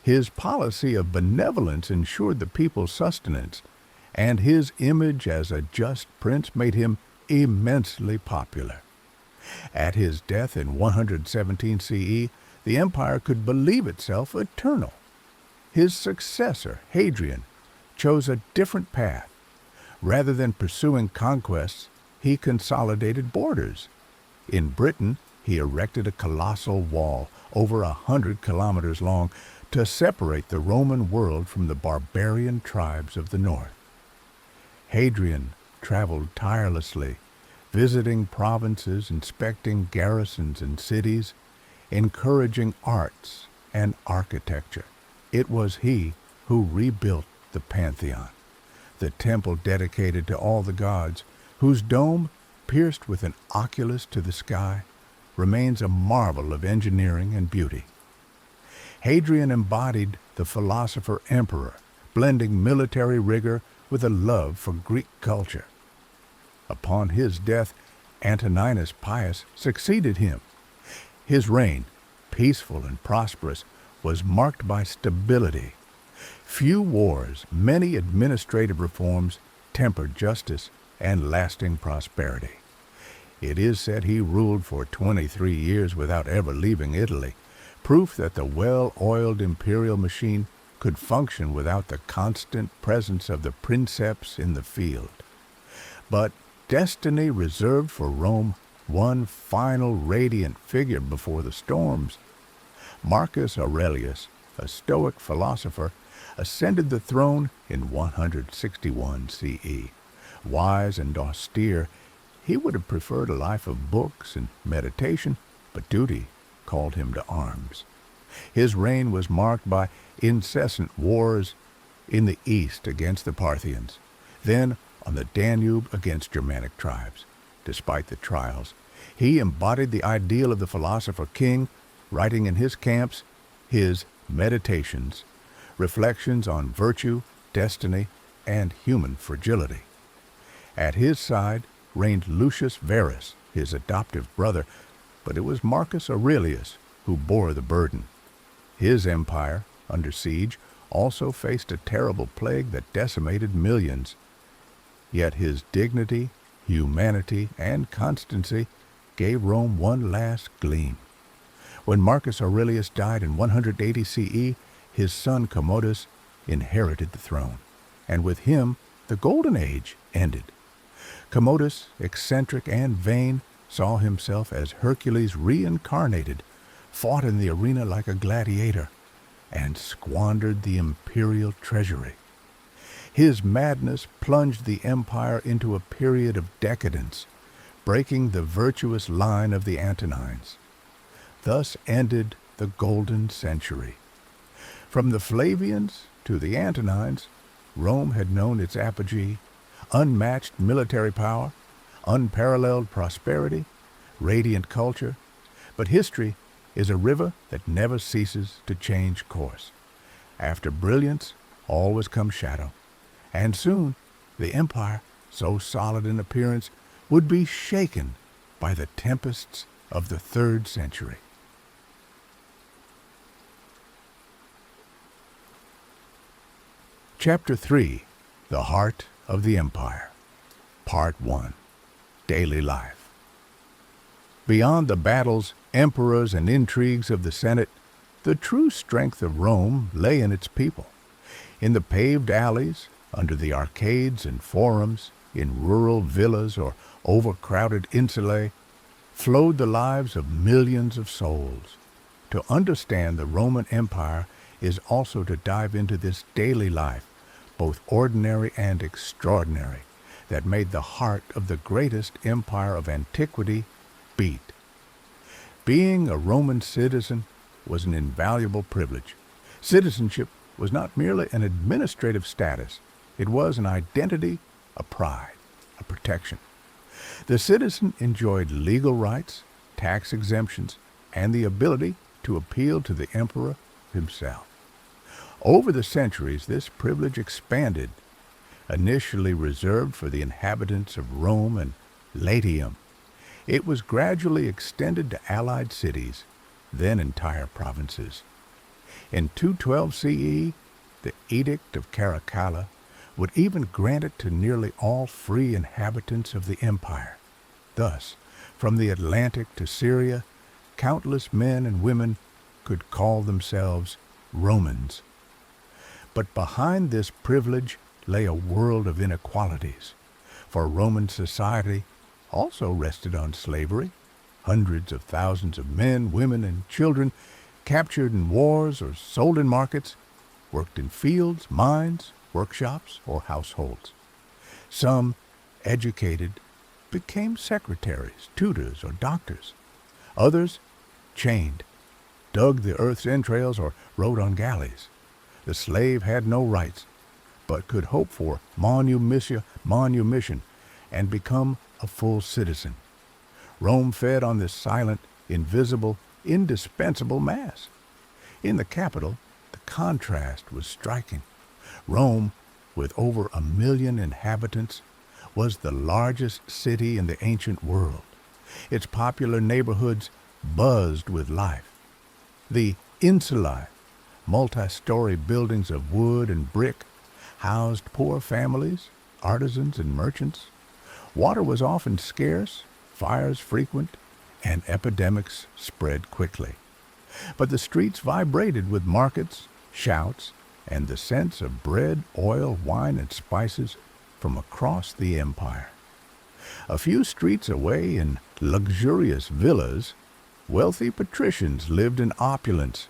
His policy of benevolence ensured the people's sustenance, and his image as a just prince made him immensely popular. At his death in 117 CE, the empire could believe itself eternal. His successor, Hadrian, chose a different path. Rather than pursuing conquests, he consolidated borders. In Britain, he erected a colossal wall, over 100 kilometers long, to separate the Roman world from the barbarian tribes of the north. Hadrian traveled tirelessly, visiting provinces, inspecting garrisons and cities, encouraging arts and architecture. It was he who rebuilt the Pantheon, the temple dedicated to all the gods, whose dome, pierced with an oculus to the sky, remains a marvel of engineering and beauty. Hadrian embodied the philosopher-emperor, blending military rigor with a love for Greek culture. Upon his death, Antoninus Pius succeeded him. His reign, peaceful and prosperous, was marked by stability. Few wars, many administrative reforms, tempered justice and lasting prosperity. It is said he ruled for 23 years without ever leaving Italy, proof that the well-oiled imperial machine could function without the constant presence of the princeps in the field. But destiny reserved for Rome one final radiant figure before the storms. Marcus Aurelius, a Stoic philosopher, ascended the throne in 161 CE. Wise and austere, he would have preferred a life of books and meditation, but duty called him to arms. His reign was marked by incessant wars in the east against the Parthians, then on the Danube against Germanic tribes. Despite the trials, he embodied the ideal of the philosopher king, writing in his camps his Meditations, reflections on virtue, destiny, and human fragility. At his side reigned Lucius Verus, his adoptive brother, but it was Marcus Aurelius who bore the burden. His empire, under siege, also faced a terrible plague that decimated millions. Yet his dignity, humanity, and constancy gave Rome one last gleam. When Marcus Aurelius died in 180 CE, his son Commodus inherited the throne, and with him the Golden Age ended. Commodus, eccentric and vain, saw himself as Hercules reincarnated, fought in the arena like a gladiator, and squandered the imperial treasury. His madness plunged the empire into a period of decadence, breaking the virtuous line of the Antonines. Thus ended the Golden Century. From the Flavians to the Antonines, Rome had known its apogee, unmatched military power, unparalleled prosperity, radiant culture, but history is a river that never ceases to change course. After brilliance, always comes shadow, and soon the empire, so solid in appearance, would be shaken by the tempests of the 3rd century. Chapter 3, The Heart of the Empire, Part 1, Daily Life. Beyond the battles, emperors, and intrigues of the Senate, the true strength of Rome lay in its people. In the paved alleys, under the arcades and forums, in rural villas or overcrowded insulae, flowed the lives of millions of souls. To understand the Roman Empire is also to dive into this daily life, both ordinary and extraordinary, that made the heart of the greatest empire of antiquity beat. Being a Roman citizen was an invaluable privilege. Citizenship was not merely an administrative status. It was an identity, a pride, a protection. The citizen enjoyed legal rights, tax exemptions, and the ability to appeal to the emperor himself. Over the centuries, this privilege expanded, initially reserved for the inhabitants of Rome and Latium. It was gradually extended to allied cities, then entire provinces. In 212 CE, the Edict of Caracalla would even grant it to nearly all free inhabitants of the empire. Thus, from the Atlantic to Syria, countless men and women could call themselves Romans. But behind this privilege lay a world of inequalities, for Roman society also rested on slavery. Hundreds of thousands of men, women, and children, captured in wars or sold in markets, worked in fields, mines, workshops, or households. Some, educated, became secretaries, tutors, or doctors. Others, chained, dug the earth's entrails, or rode on galleys. The slave had no rights, but could hope for manumission, and become a full citizen. Rome fed on this silent, invisible, indispensable mass. In the capital, the contrast was striking. Rome, with over 1 million inhabitants, was the largest city in the ancient world. Its popular neighborhoods buzzed with life. The insulae, multi-story buildings of wood and brick, housed poor families, artisans, and merchants. Water was often scarce, fires frequent, and epidemics spread quickly. But the streets vibrated with markets, shouts, and the scents of bread, oil, wine, and spices from across the empire. A few streets away, in luxurious villas, wealthy patricians lived in opulence.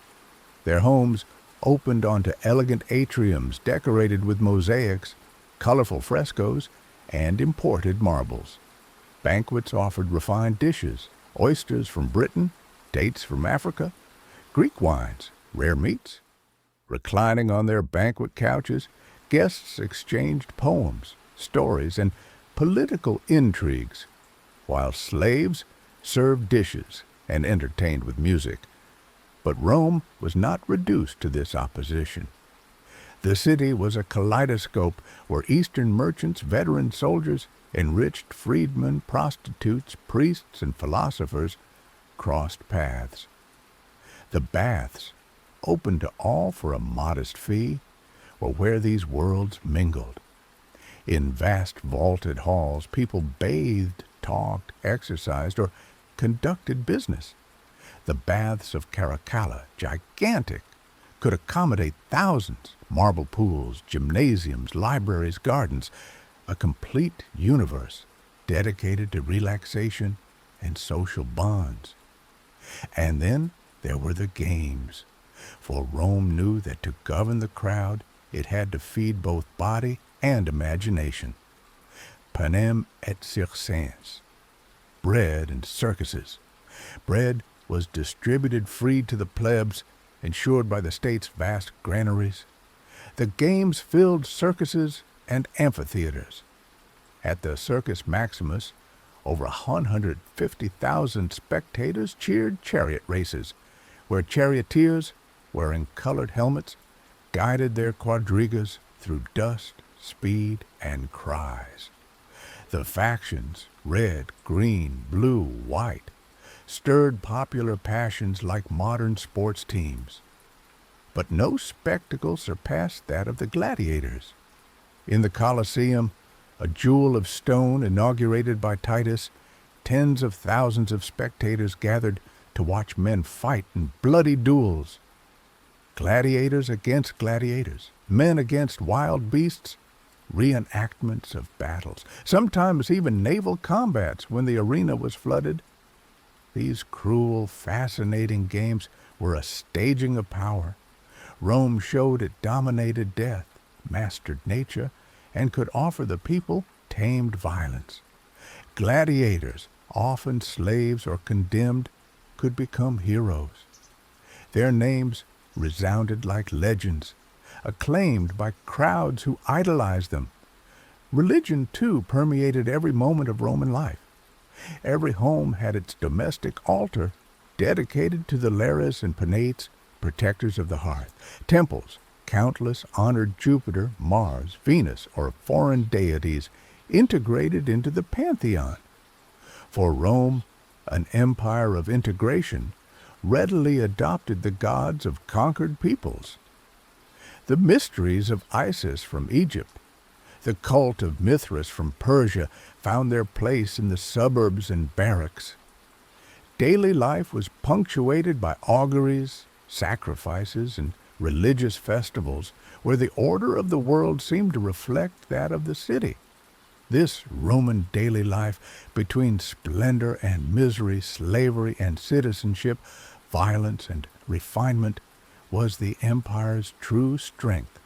Their homes opened onto elegant atriums decorated with mosaics, colorful frescoes, and imported marbles. Banquets offered refined dishes, oysters from Britain, dates from Africa, Greek wines, rare meats. Reclining on their banquet couches, guests exchanged poems, stories, and political intrigues, while slaves served dishes and entertained with music. But Rome was not reduced to this opposition. The city was a kaleidoscope where Eastern merchants, veteran soldiers, enriched freedmen, prostitutes, priests, and philosophers crossed paths. The baths, open to all for a modest fee, were where these worlds mingled. In vast vaulted halls, people bathed, talked, exercised, or conducted business. The baths of Caracalla, gigantic, could accommodate thousands. Marble pools, gymnasiums, libraries, gardens, a complete universe dedicated to relaxation and social bonds. And then there were the games. For Rome knew that to govern the crowd, it had to feed both body and imagination. Panem et circenses, bread and circuses. Bread was distributed free to the plebs, ensured by the state's vast granaries. The games filled circuses and amphitheaters. At the Circus Maximus, over 150,000 spectators cheered chariot races, where charioteers, wearing colored helmets, guided their quadrigas through dust, speed, and cries. The factions, red, green, blue, white, stirred popular passions like modern sports teams. But no spectacle surpassed that of the gladiators. In the Colosseum, a jewel of stone inaugurated by Titus, tens of thousands of spectators gathered to watch men fight in bloody duels. Gladiators against gladiators, men against wild beasts, reenactments of battles, sometimes even naval combats when the arena was flooded. These cruel, fascinating games were a staging of power. Rome showed it dominated death, mastered nature, and could offer the people tamed violence. Gladiators, often slaves or condemned, could become heroes. Their names resounded like legends, acclaimed by crowds who idolized them. Religion, too, permeated every moment of Roman life. Every home had its domestic altar dedicated to the Lares and Penates, protectors of the hearth. Temples, countless honored Jupiter, Mars, Venus, or foreign deities integrated into the pantheon. For Rome, an empire of integration, readily adopted the gods of conquered peoples. The mysteries of Isis from Egypt, the cult of Mithras from Persia found their place in the suburbs and barracks. Daily life was punctuated by auguries, sacrifices, and religious festivals where the order of the world seemed to reflect that of the city. This Roman daily life, between splendor and misery, slavery and citizenship, violence and refinement, was the empire's true strength.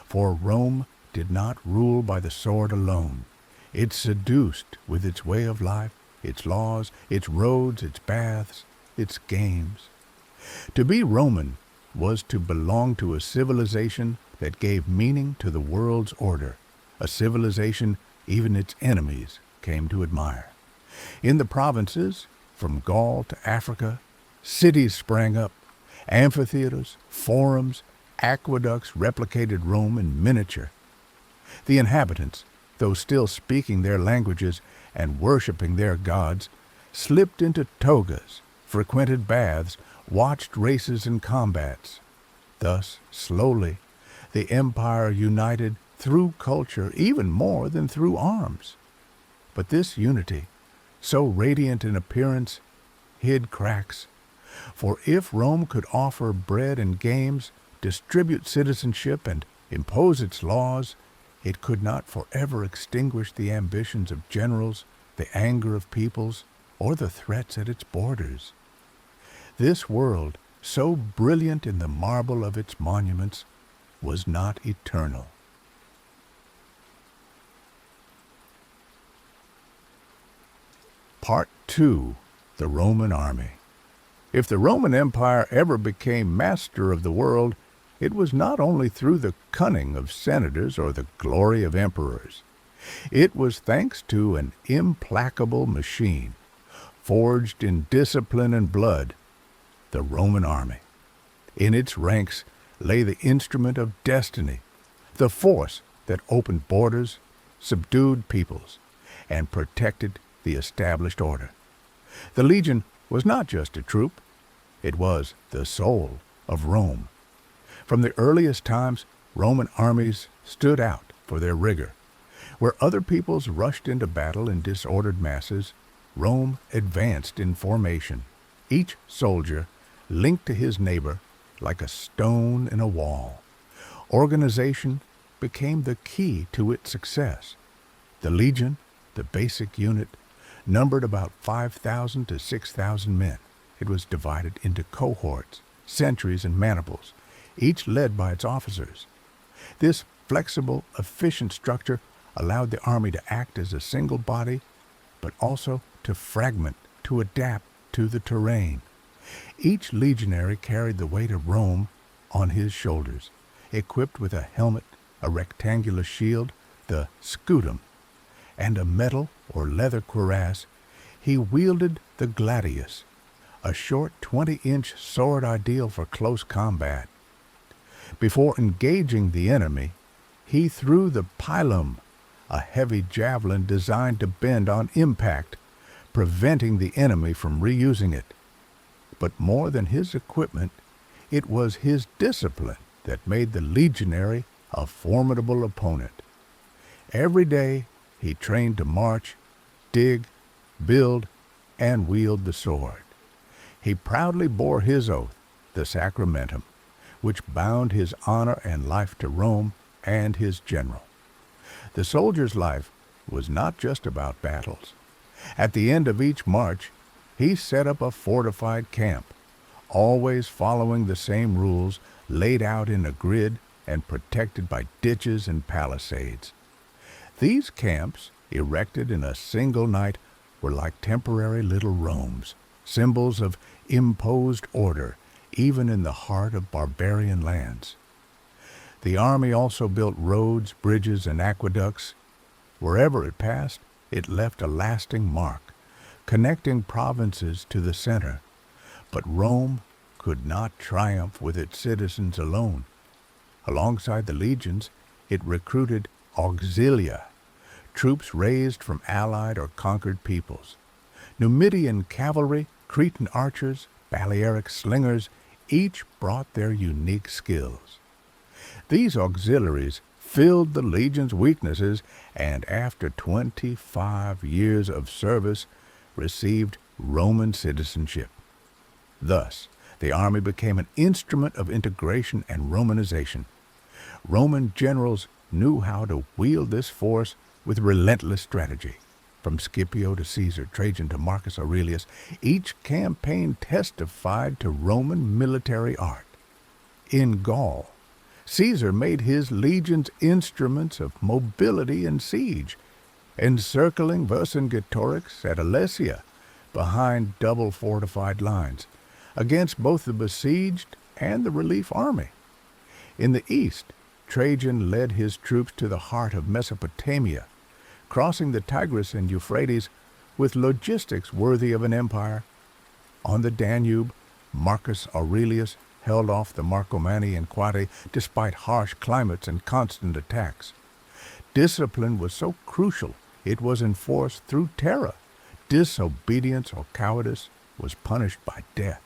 For Rome did not rule by the sword alone. It seduced with its way of life, its laws, its roads, its baths, its games. To be Roman was to belong to a civilization that gave meaning to the world's order, a civilization even its enemies came to admire. In the provinces, from Gaul to Africa, cities sprang up. Amphitheaters, forums, aqueducts replicated Rome in miniature. The inhabitants, though still speaking their languages and worshiping their gods, slipped into togas, frequented baths, watched races and combats. Thus, slowly, the empire united through culture even more than through arms. But this unity, so radiant in appearance, hid cracks. For if Rome could offer bread and games, distribute citizenship, and impose its laws, it could not forever extinguish the ambitions of generals, the anger of peoples, or the threats at its borders. This world, so brilliant in the marble of its monuments, was not eternal. Part 2. The Roman Army. If the Roman Empire ever became master of the world, it was not only through the cunning of senators or the glory of emperors. It was thanks to an implacable machine, forged in discipline and blood, the Roman army. In its ranks lay the instrument of destiny, the force that opened borders, subdued peoples, and protected the established order. The legion was not just a troop, it was the soul of Rome. From the earliest times, Roman armies stood out for their rigor. Where other peoples rushed into battle in disordered masses, Rome advanced in formation, each soldier linked to his neighbor like a stone in a wall. Organization became the key to its success. The legion, the basic unit, numbered about 5,000 to 6,000 men. It was divided into cohorts, sentries, and maniples, each led by its officers. This flexible, efficient structure allowed the army to act as a single body, but also to fragment, to adapt to the terrain. Each legionary carried the weight of Rome on his shoulders, equipped with a helmet, a rectangular shield, the scutum, and a metal or leather cuirass. He wielded the gladius, a short 20-inch sword ideal for close combat. Before engaging the enemy, he threw the pilum, a heavy javelin designed to bend on impact, preventing the enemy from reusing it. But more than his equipment, it was his discipline that made the legionary a formidable opponent. Every day he trained to march, dig, build, and wield the sword. He proudly bore his oath, the sacramentum, which bound his honor and life to Rome and his general. The soldier's life was not just about battles. At the end of each march, he set up a fortified camp, always following the same rules laid out in a grid and protected by ditches and palisades. These camps, erected in a single night, were like temporary little Romes, symbols of imposed order, even in the heart of barbarian lands. The army also built roads, bridges, and aqueducts. Wherever it passed, it left a lasting mark, connecting provinces to the center. But Rome could not triumph with its citizens alone. Alongside the legions, it recruited auxilia, troops raised from allied or conquered peoples. Numidian cavalry, Cretan archers, Balearic slingers, each brought their unique skills. These auxiliaries filled the legion's weaknesses and after 25 years of service received Roman citizenship. Thus, the army became an instrument of integration and Romanization. Roman generals knew how to wield this force with relentless strategy. From Scipio to Caesar, Trajan to Marcus Aurelius, each campaign testified to Roman military art. In Gaul, Caesar made his legions instruments of mobility and siege, encircling Vercingetorix at Alesia behind double fortified lines, against both the besieged and the relief army. In the east, Trajan led his troops to the heart of Mesopotamia, crossing the Tigris and Euphrates with logistics worthy of an empire. On the Danube, Marcus Aurelius held off the Marcomanni and Quadi despite harsh climates and constant attacks. Discipline was so crucial it was enforced through terror. Disobedience or cowardice was punished by death.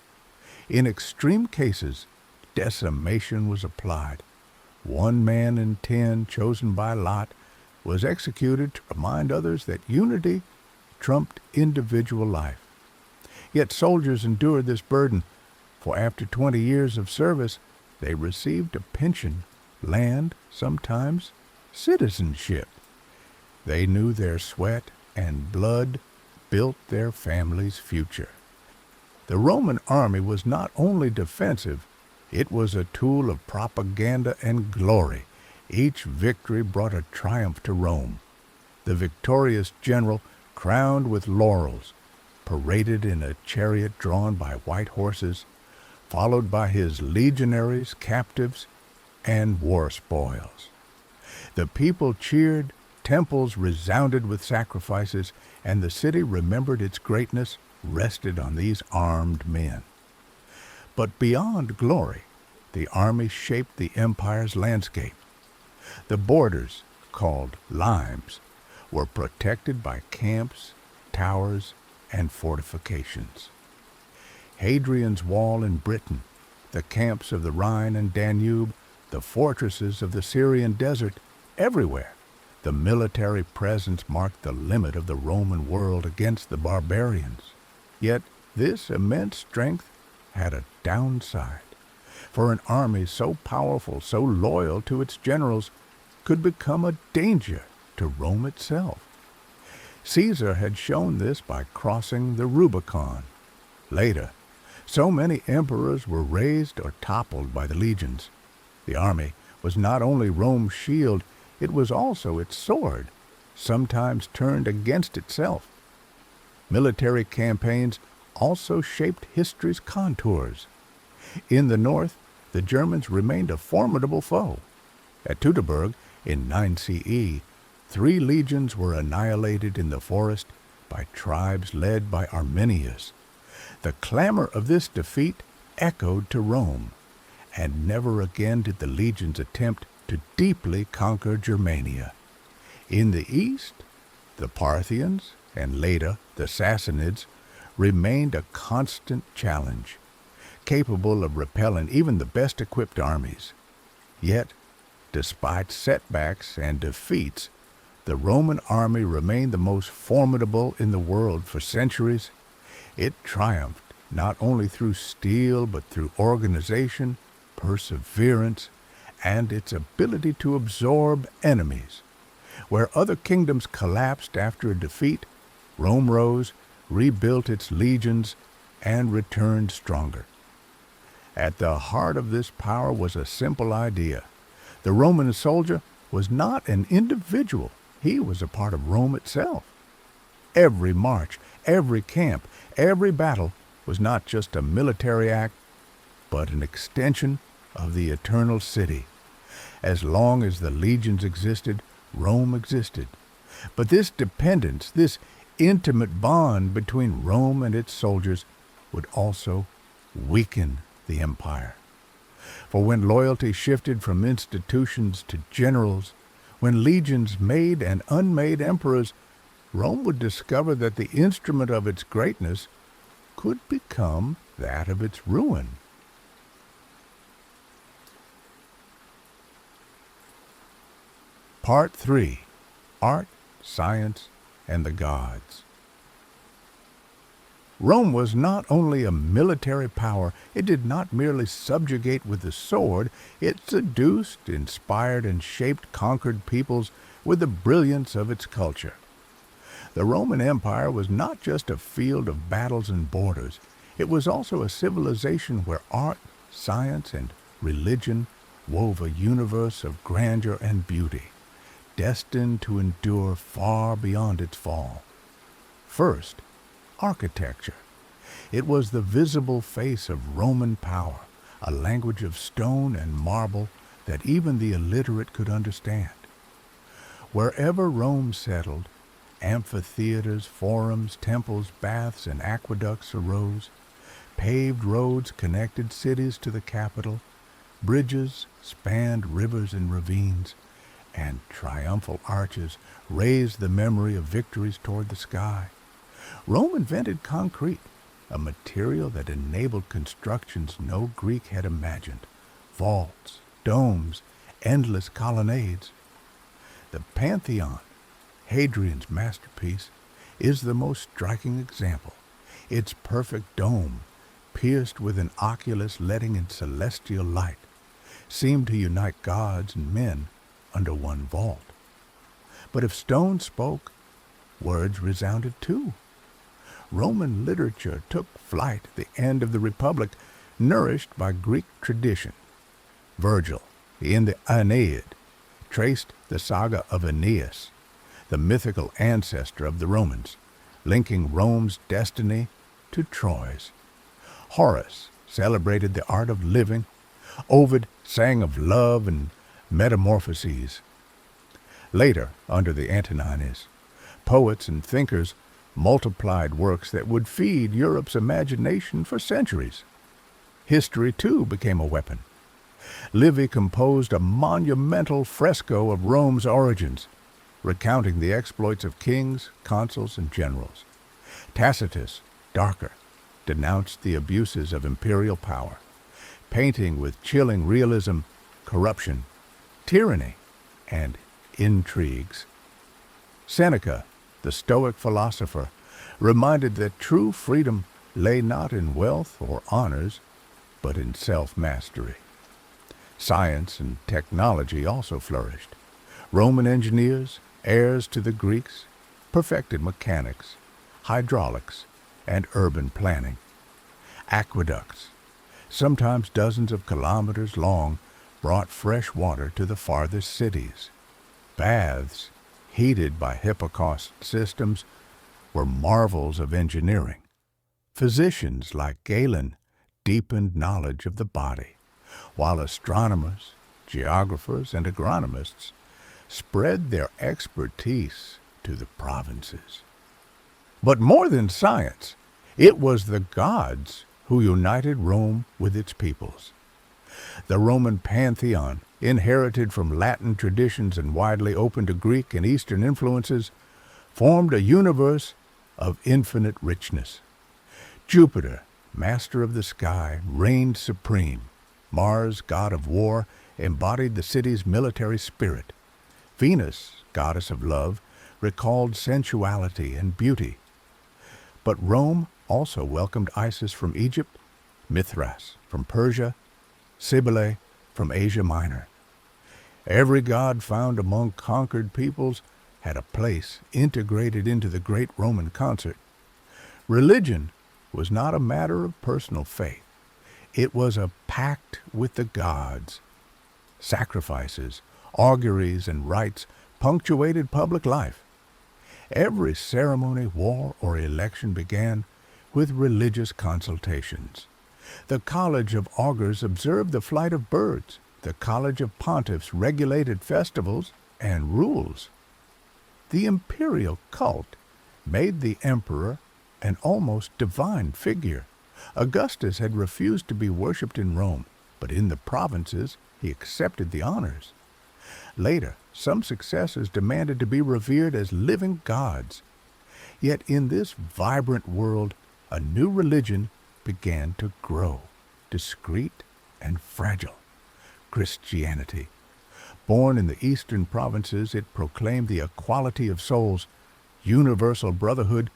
In extreme cases, decimation was applied. 1 man in 10, chosen by lot, was executed to remind others that unity trumped individual life. Yet soldiers endured this burden, for after 20 years of service, they received a pension, land, sometimes citizenship. They knew their sweat and blood built their family's future. The Roman army was not only defensive, it was a tool of propaganda and glory. Each victory brought a triumph to Rome. The victorious general, crowned with laurels, paraded in a chariot drawn by white horses, followed by his legionaries, captives, and war spoils. The people cheered, temples resounded with sacrifices, and the city remembered its greatness rested on these armed men. But beyond glory, the army shaped the empire's landscape. The borders, called limes, were protected by camps, towers, and fortifications. Hadrian's Wall in Britain, the camps of the Rhine and Danube, the fortresses of the Syrian desert, everywhere, the military presence marked the limit of the Roman world against the barbarians. Yet this immense strength had a downside, for an army so powerful, so loyal to its generals, could become a danger to Rome itself. Caesar had shown this by crossing the Rubicon. Later, So many emperors were raised or toppled by the legions. The army was not only Rome's shield, it was also its sword, sometimes turned against itself. Military campaigns also shaped history's contours. In the north, the Germans remained a formidable foe. At Teutoburg, in 9 CE, 3 legions were annihilated in the forest by tribes led by Arminius. The clamor of this defeat echoed to Rome, and never again did the legions attempt to deeply conquer Germania. In the east, the Parthians, and later the Sassanids, remained a constant challenge, capable of repelling even the best-equipped armies. Yet, despite setbacks and defeats, the Roman army remained the most formidable in the world for centuries. It triumphed not only through steel but through organization, perseverance, and its ability to absorb enemies. Where other kingdoms collapsed after a defeat, Rome rose, rebuilt its legions, and returned stronger. At the heart of this power was a simple idea. The Roman soldier was not an individual. He was a part of Rome itself. Every march, every camp, every battle was not just a military act, but an extension of the eternal city. As long as the legions existed, Rome existed. But this dependence, this intimate bond between Rome and its soldiers would also weaken the empire. For when loyalty shifted from institutions to generals, when legions made and unmade emperors, Rome would discover that the instrument of its greatness could become that of its ruin. Part 3. Art, Science, and the Gods. Rome was not only a military power, it did not merely subjugate with the sword, it seduced, inspired, and shaped conquered peoples with the brilliance of its culture. The Roman Empire was not just a field of battles and borders, it was also a civilization where art, science, and religion wove a universe of grandeur and beauty, destined to endure far beyond its fall. First, architecture. It was the visible face of Roman power, a language of stone and marble that even the illiterate could understand. Wherever Rome settled, amphitheaters, forums, temples, baths, and aqueducts arose. Paved roads connected cities to the capital. Bridges spanned rivers and ravines, and triumphal arches raised the memory of victories toward the sky. Rome invented concrete, a material that enabled constructions no Greek had imagined. Vaults, domes, endless colonnades. The Pantheon, Hadrian's masterpiece, is the most striking example. Its perfect dome, pierced with an oculus letting in celestial light, seemed to unite gods and men under one vault. But if stone spoke, words resounded too. Roman literature took flight at the end of the Republic, nourished by Greek tradition. Virgil, in the Aeneid, traced the saga of Aeneas, the mythical ancestor of the Romans, linking Rome's destiny to Troy's. Horace celebrated the art of living. Ovid sang of love and metamorphoses. Later, under the Antonines, poets and thinkers multiplied works that would feed Europe's imagination for centuries. History, too, became a weapon. Livy composed a monumental fresco of Rome's origins, recounting the exploits of kings, consuls, and generals. Tacitus, darker, denounced the abuses of imperial power, painting with chilling realism corruption, tyranny, and intrigues. Seneca, the Stoic philosopher, reminded that true freedom lay not in wealth or honors, but in self-mastery. Science and technology also flourished. Roman engineers, heirs to the Greeks, perfected mechanics, hydraulics, and urban planning. Aqueducts, sometimes dozens of kilometers long, brought fresh water to the farthest cities. Baths, heated by Hipparchos systems, were marvels of engineering. Physicians like Galen deepened knowledge of the body, while astronomers, geographers, and agronomists spread their expertise to the provinces. But more than science, it was the gods who united Rome with its peoples. The Roman pantheon, inherited from Latin traditions and widely open to Greek and Eastern influences, formed a universe of infinite richness. Jupiter, master of the sky, reigned supreme. Mars, god of war, embodied the city's military spirit. Venus, goddess of love, recalled sensuality and beauty. But Rome also welcomed Isis from Egypt, Mithras from Persia, Cybele from Asia Minor. Every god found among conquered peoples had a place integrated into the great Roman concert. Religion was not a matter of personal faith. It was a pact with the gods. Sacrifices, auguries, and rites punctuated public life. Every ceremony, war, or election began with religious consultations. The College of Augurs observed the flight of birds. The College of Pontiffs regulated festivals and rules. The imperial cult made the emperor an almost divine figure. Augustus had refused to be worshipped in Rome, but in the provinces he accepted the honors. Later, some successors demanded to be revered as living gods. Yet in this vibrant world, a new religion began to grow, discreet and fragile: Christianity. Born in the eastern provinces, it proclaimed the equality of souls, universal brotherhood,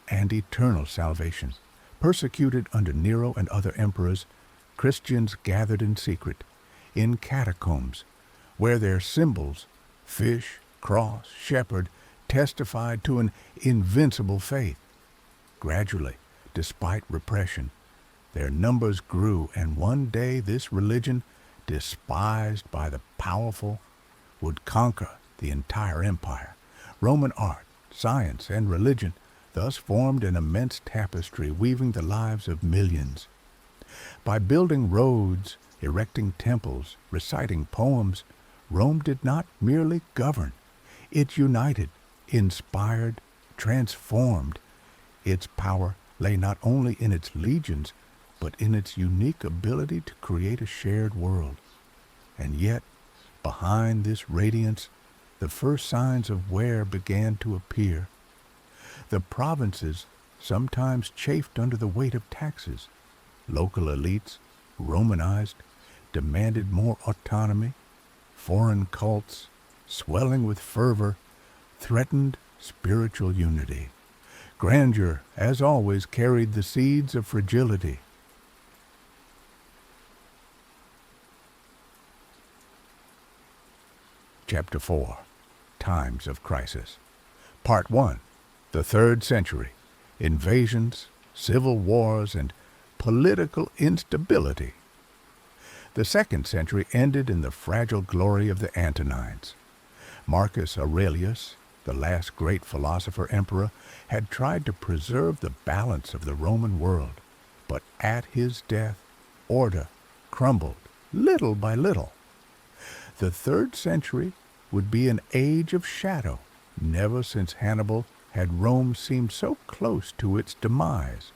and eternal salvation. Persecuted under Nero and other emperors, Christians gathered in secret, in catacombs, where their symbols, fish, cross, shepherd, testified to an invincible faith. Gradually, despite repression, their numbers grew, and one day this religion, despised by the powerful, would conquer the entire empire. Roman art, science, and religion thus formed an immense tapestry weaving the lives of millions. By building roads, erecting temples, reciting poems, Rome did not merely govern. It united, inspired, transformed. Its power lay not only in its legions, but in its unique ability to create a shared world. And yet, behind this radiance, the first signs of wear began to appear. The provinces sometimes chafed under the weight of taxes. Local elites, Romanized, demanded more autonomy. Foreign cults, swelling with fervor, threatened spiritual unity. Grandeur, as always, carried the seeds of fragility. Chapter 4. Times of Crisis. Part 1. The 3rd Century. Invasions, civil wars, and political instability. The 2nd century ended in the fragile glory of the Antonines. Marcus Aurelius, the last great philosopher-emperor, had tried to preserve the balance of the Roman world, but at his death, order crumbled little by little. The 3rd century would be an age of shadow. Never since Hannibal had Rome seemed so close to its demise.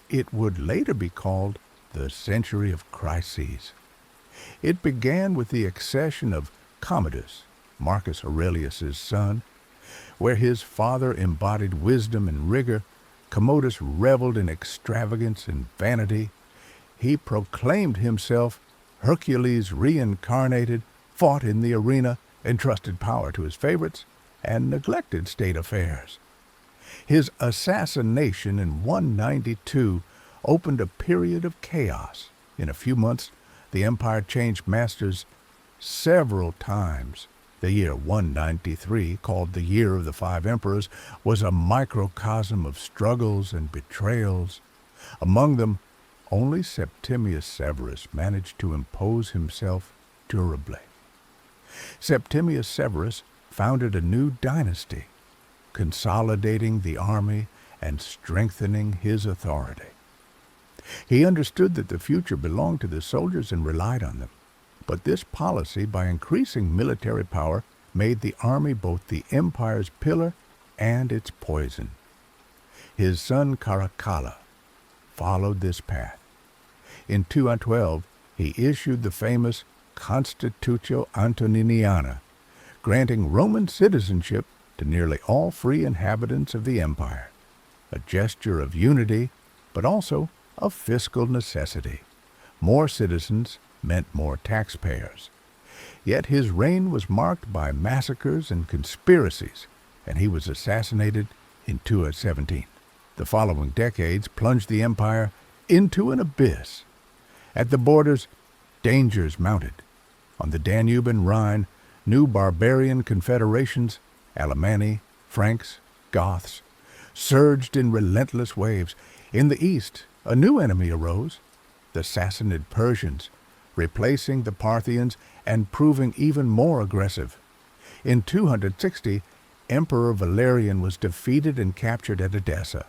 It would later be called the Century of Crises. It began with the accession of Commodus, Marcus Aurelius's son. Where his father embodied wisdom and rigor, Commodus reveled in extravagance and vanity. He proclaimed himself Hercules reincarnated, fought in the arena, entrusted power to his favorites, and neglected state affairs. His assassination in 192 opened a period of chaos. In a few months, the empire changed masters several times. The year 193, called the Year of the Five Emperors, was a microcosm of struggles and betrayals. Among them, Only Septimius Severus managed to impose himself durably. Septimius Severus founded a new dynasty, consolidating the army and strengthening his authority. He understood that the future belonged to the soldiers and relied on them. But this policy, by increasing military power, made the army both the empire's pillar and its poison. His son Caracalla followed this path. In 212, he issued the famous Constitutio Antoniniana, granting Roman citizenship to nearly all free inhabitants of the empire, a gesture of unity, but also of fiscal necessity. More citizens meant more taxpayers. Yet his reign was marked by massacres and conspiracies, and he was assassinated in 217. The following decades plunged the empire into an abyss. At the borders, dangers mounted. On the Danube and Rhine, new barbarian confederations, Alemanni, Franks, Goths, surged in relentless waves. In the east, a new enemy arose, the Sassanid Persians, replacing the Parthians and proving even more aggressive. In 260, Emperor Valerian was defeated and captured at Edessa.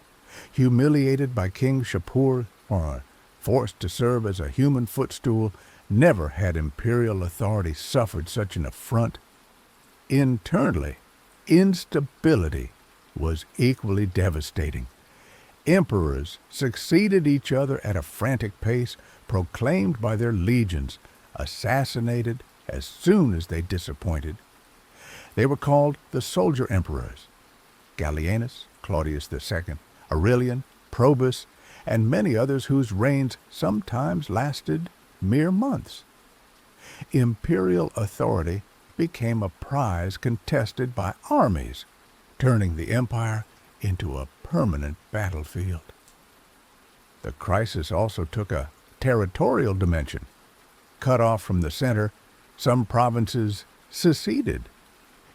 Humiliated by King Shapur, or forced to serve as a human footstool, never had imperial authority suffered such an affront. Internally, instability was equally devastating. Emperors succeeded each other at a frantic pace, proclaimed by their legions, assassinated as soon as they disappointed. They were called the soldier emperors: Gallienus, Claudius II, Aurelian, Probus, and many others whose reigns sometimes lasted mere months. Imperial authority became a prize contested by armies, turning the empire into a permanent battlefield. The crisis also took a territorial dimension. Cut off from the center, some provinces seceded.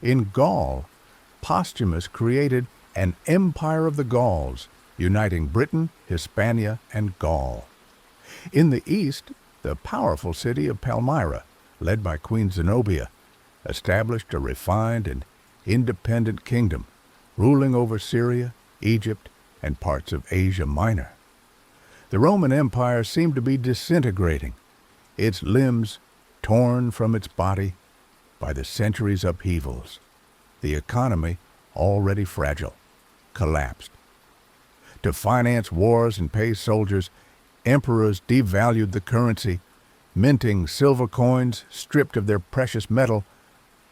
In Gaul, Postumus created an Empire of the Gauls, uniting Britain, Hispania, and Gaul. In the east, the powerful city of Palmyra, led by Queen Zenobia, established a refined and independent kingdom, ruling over Syria, Egypt, and parts of Asia Minor. The Roman Empire seemed to be disintegrating, its limbs torn from its body by the centuries' upheavals. The economy, already fragile, collapsed. To finance wars and pay soldiers, emperors devalued the currency, minting silver coins stripped of their precious metal.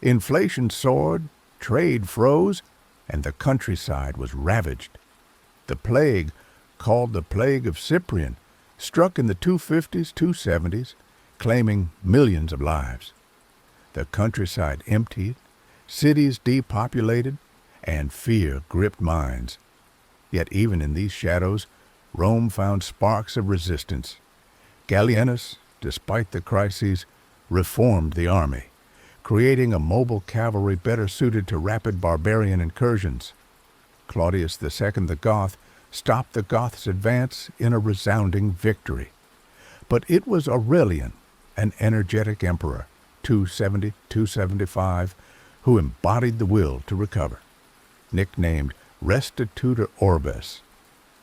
Inflation soared, trade froze, and the countryside was ravaged. The plague, called the Plague of Cyprian, struck in the 250s, 270s, claiming millions of lives. The countryside emptied, cities depopulated, and fear gripped minds. Yet even in these shadows, Rome found sparks of resistance. Gallienus, despite the crises, reformed the army, creating a mobile cavalry better suited to rapid barbarian incursions. Claudius II the Goth stopped the Goths' advance in a resounding victory. But it was Aurelian, an energetic emperor, 270-275, who embodied the will to recover. Nicknamed Restitutor Orbis,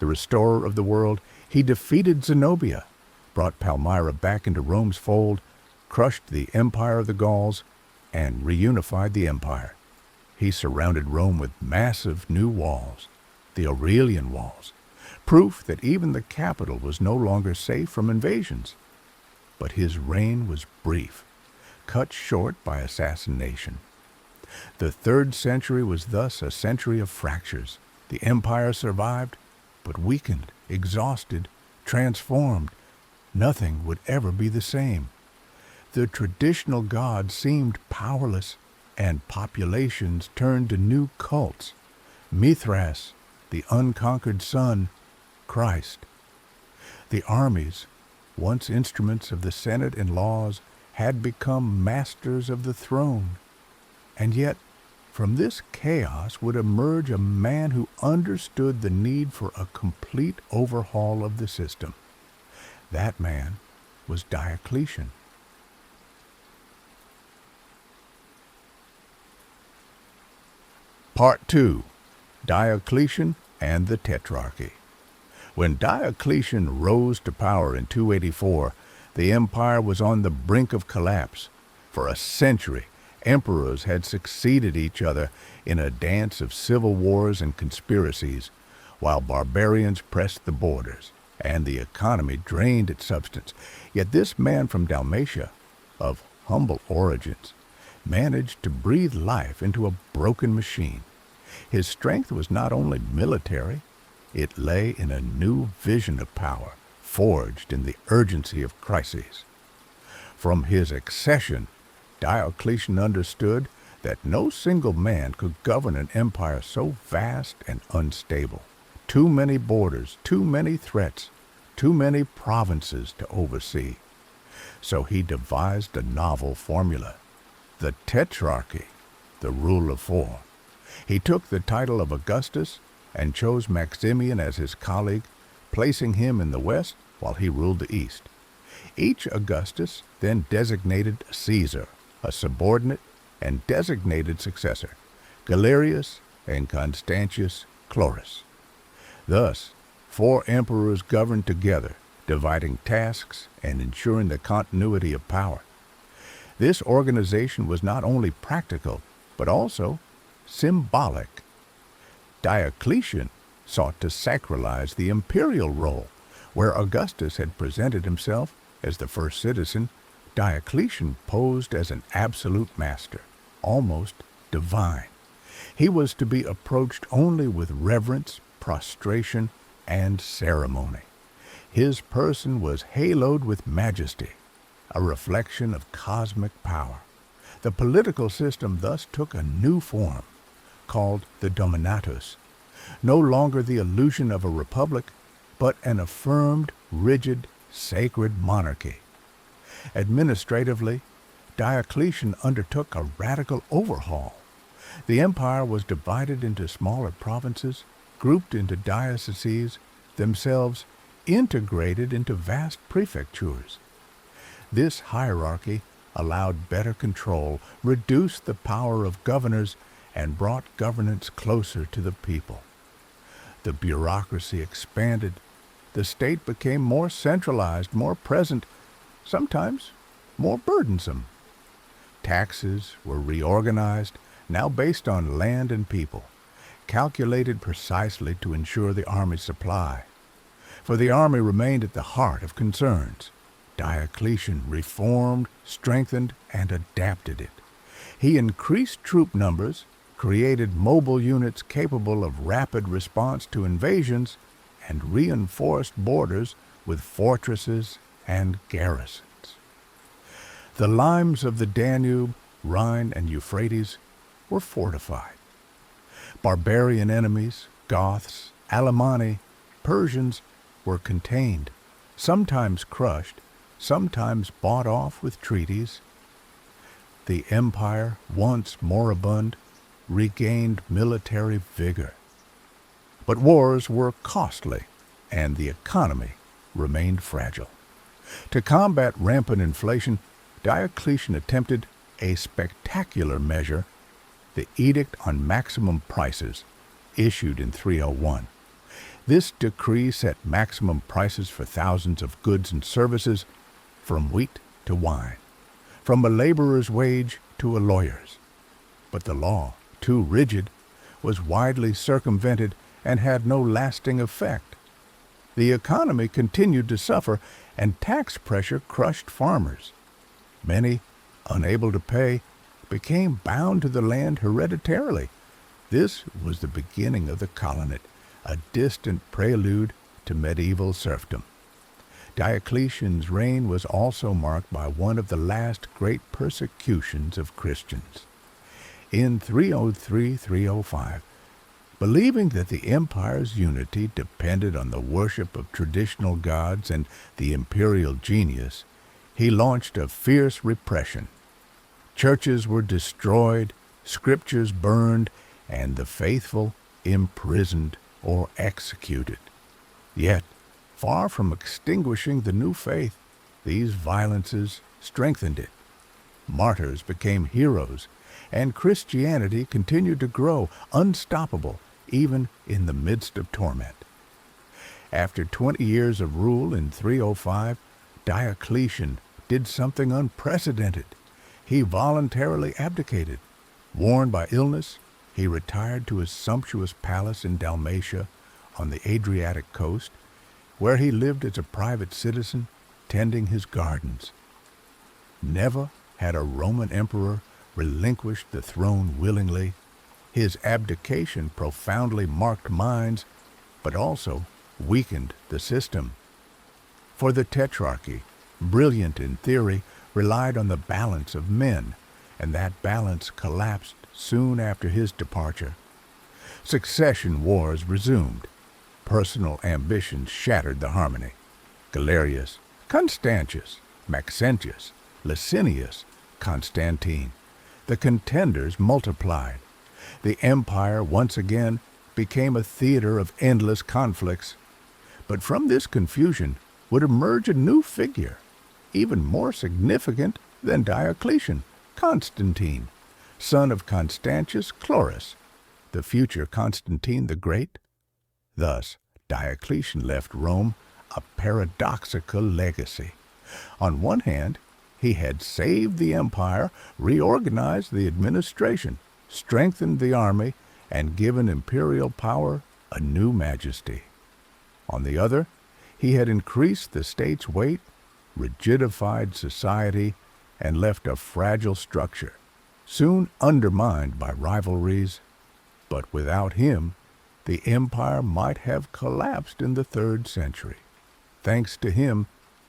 the restorer of the world, he defeated Zenobia, brought Palmyra back into Rome's fold, crushed the empire of the Gauls, and reunified the empire. He surrounded Rome with massive new walls, the Aurelian walls, proof that even the capital was no longer safe from invasions. But his reign was brief, cut short by assassination. The 3rd century was thus a century of fractures. The empire survived, but weakened, exhausted, transformed. Nothing would ever be the same. The traditional gods seemed powerless, and populations turned to new cults. Mithras, the unconquered sun, Christ. The armies, once instruments of the Senate and laws, had become masters of the throne. And yet, from this chaos would emerge a man who understood the need for a complete overhaul of the system. That man was Diocletian. Part 2. Diocletian and the Tetrarchy. When Diocletian rose to power in 284, the empire was on the brink of collapse. For a century, emperors had succeeded each other in a dance of civil wars and conspiracies, while barbarians pressed the borders, and the economy drained its substance. Yet this man from Dalmatia, of humble origins, managed to breathe life into a broken machine. His strength was not only military, it lay in a new vision of power, forged in the urgency of crises. From his accession, Diocletian understood that no single man could govern an empire so vast and unstable. Too many borders, too many threats, too many provinces to oversee. So he devised a novel formula, the Tetrarchy, the rule of 4. He took the title of Augustus and chose Maximian as his colleague, placing him in the west while he ruled the east. Each Augustus then designated Caesar, a subordinate and designated successor, Galerius and Constantius Chlorus. Thus, 4 emperors governed together, dividing tasks and ensuring the continuity of power. This organization was not only practical, but also symbolic. Diocletian sought to sacralize the imperial role. Where Augustus had presented himself as the first citizen, Diocletian posed as an absolute master, almost divine. He was to be approached only with reverence, prostration, and ceremony. His person was haloed with majesty, a reflection of cosmic power. The political system thus took a new form, called the Dominatus, no longer the illusion of a republic, but an affirmed, rigid, sacred monarchy. Administratively, Diocletian undertook a radical overhaul. The empire was divided into smaller provinces, grouped into dioceses, themselves integrated into vast prefectures. This hierarchy allowed better control, reduced the power of governors, and brought governance closer to the people. The bureaucracy expanded. The state became more centralized, more present, sometimes more burdensome. Taxes were reorganized, now based on land and people, calculated precisely to ensure the army's supply. For the army remained at the heart of concerns. Diocletian reformed, strengthened, and adapted it. He increased troop numbers, created mobile units capable of rapid response to invasions, and reinforced borders with fortresses and garrisons. The limes of the Danube, Rhine, and Euphrates were fortified. Barbarian enemies, Goths, Alemanni, Persians, were contained, sometimes crushed, sometimes bought off with treaties. The empire, once moribund, regained military vigor. But wars were costly, and the economy remained fragile. To combat rampant inflation, Diocletian attempted a spectacular measure, the Edict on Maximum Prices, issued in 301. This decree set maximum prices for thousands of goods and services, from wheat to wine, from a laborer's wage to a lawyer's. But the law, too rigid, was widely circumvented and had no lasting effect. The economy continued to suffer, and tax pressure crushed farmers. Many, unable to pay, became bound to the land hereditarily. This was the beginning of the colonate, a distant prelude to medieval serfdom. Diocletian's reign was also marked by one of the last great persecutions of Christians. In 303-305, believing that the empire's unity depended on the worship of traditional gods and the imperial genius, he launched a fierce repression. Churches were destroyed, scriptures burned, and the faithful imprisoned or executed. Yet, Far from extinguishing the new faith, these violences strengthened it. Martyrs became heroes, and Christianity continued to grow, unstoppable, even in the midst of torment. After 20 years of rule in 305, Diocletian did something unprecedented. He voluntarily abdicated. Worn by illness, he retired to his sumptuous palace in Dalmatia on the Adriatic coast, where he lived as a private citizen, tending his gardens. Never had a Roman emperor relinquished the throne willingly. His abdication profoundly marked minds, but also weakened the system. For the Tetrarchy, brilliant in theory, relied on the balance of men, and that balance collapsed soon after his departure. Succession wars resumed. Personal ambitions shattered the harmony. Galerius, Constantius, Maxentius, Licinius, Constantine. The contenders multiplied. The empire once again became a theater of endless conflicts. But from this confusion would emerge a new figure, even more significant than Diocletian, Constantine, son of Constantius Chlorus, the future Constantine the Great. Thus, Diocletian left Rome a paradoxical legacy. On one hand, he had saved the empire, reorganized the administration, strengthened the army, and given imperial power a new majesty. On the other, he had increased the state's weight, rigidified society, and left a fragile structure, soon undermined by rivalries. But without him, the empire might have collapsed in the 3rd century. Thanks to him,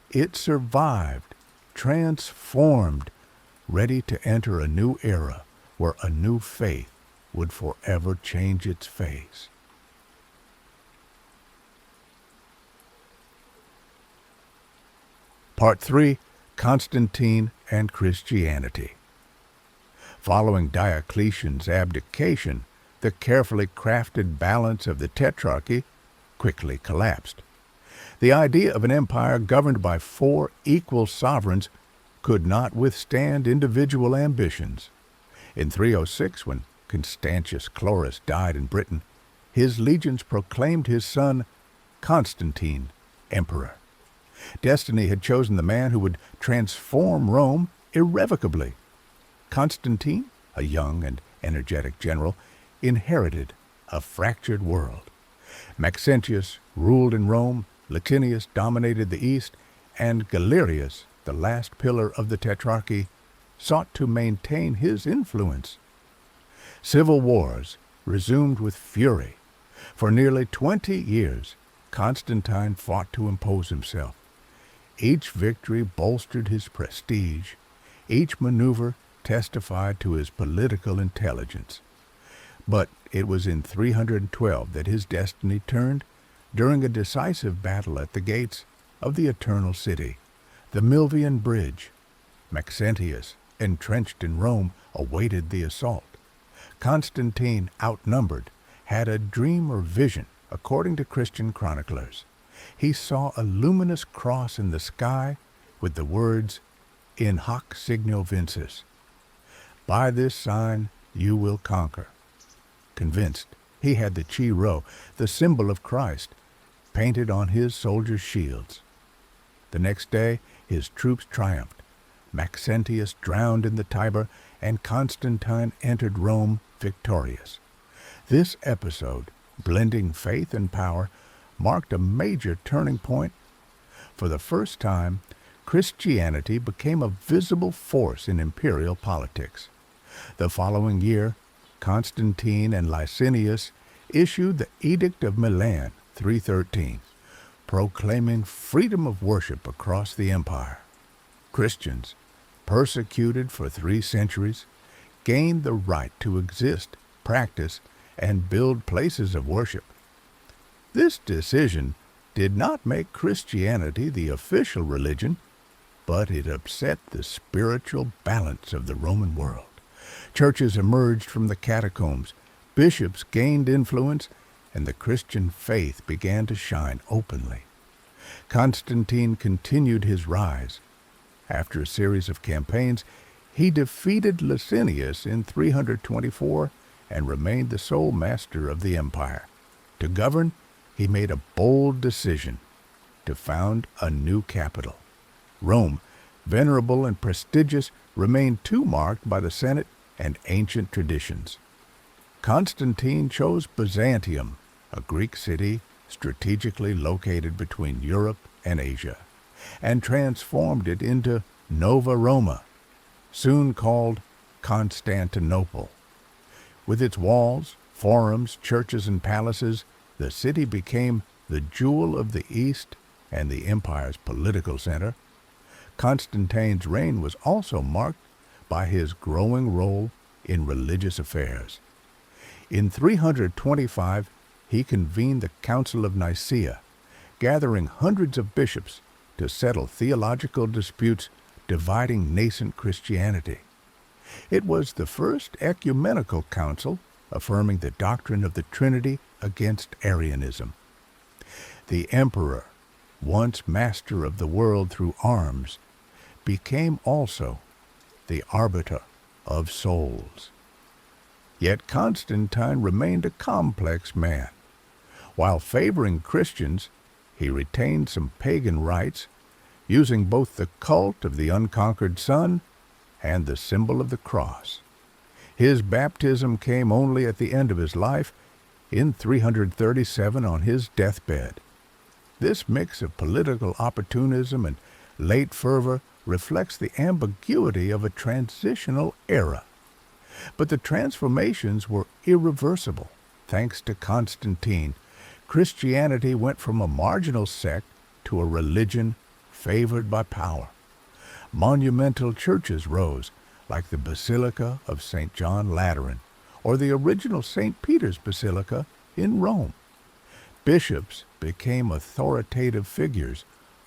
it survived, transformed, ready to enter a new era where a new faith would forever change its face. Part 3. Constantine and Christianity. Following Diocletian's abdication, the carefully crafted balance of the Tetrarchy quickly collapsed. The idea of an empire governed by 4 equal sovereigns could not withstand individual ambitions. In 306, when Constantius Chlorus died in Britain, his legions proclaimed his son Constantine emperor. Destiny had chosen the man who would transform Rome irrevocably. Constantine, a young and energetic general, inherited a fractured world. Maxentius ruled in Rome, Licinius dominated the east, and Galerius, the last pillar of the Tetrarchy, sought to maintain his influence. Civil wars resumed with fury. For nearly 20 years, Constantine fought to impose himself. Each victory bolstered his prestige. Each maneuver testified to his political intelligence. But it was in 312 that his destiny turned during a decisive battle at the gates of the Eternal City, the Milvian Bridge. Maxentius, entrenched in Rome, awaited the assault. Constantine, outnumbered, had a dream or vision, according to Christian chroniclers. He saw a luminous cross in the sky with the words, "In hoc signo vinces." By this sign you will conquer. Convinced, he had the Chi Rho, the symbol of Christ, painted on his soldiers' shields. The next day, his troops triumphed. Maxentius drowned in the Tiber, and Constantine entered Rome victorious. This episode, blending faith and power, marked a major turning point. For the first time, Christianity became a visible force in imperial politics. The following year, Constantine and Licinius issued the Edict of Milan, 313, proclaiming freedom of worship across the empire. Christians, persecuted for 3 centuries, gained the right to exist, practice, and build places of worship. This decision did not make Christianity the official religion, but it upset the spiritual balance of the Roman world. Churches emerged from the catacombs, bishops gained influence, and the Christian faith began to shine openly. Constantine continued his rise. After a series of campaigns, he defeated Licinius in 324 and remained the sole master of the empire. To govern, he made a bold decision to found a new capital. Rome, venerable and prestigious, remained too marked by the Senate and ancient traditions. Constantine chose Byzantium, a Greek city strategically located between Europe and Asia, and transformed it into Nova Roma, soon called Constantinople. With its walls, forums, churches, and palaces, the city became the jewel of the East and the empire's political center. Constantine's reign was also marked by his growing role in religious affairs. In 325, he convened the Council of Nicaea, gathering hundreds of bishops to settle theological disputes dividing nascent Christianity. It was the first ecumenical council affirming the doctrine of the Trinity against Arianism. The emperor, once master of the world through arms, became also the arbiter of souls. Yet Constantine remained a complex man. While favoring Christians, he retained some pagan rites, using both the cult of the unconquered Son and the symbol of the cross. His baptism came only at the end of his life, in 337 on his deathbed. This mix of political opportunism and late fervor reflects the ambiguity of a transitional era. But the transformations were irreversible. Thanks to Constantine, Christianity went from a marginal sect to a religion favored by power. Monumental churches rose, like the Basilica of St. John Lateran, or the original St. Peter's Basilica in Rome. Bishops became authoritative figures,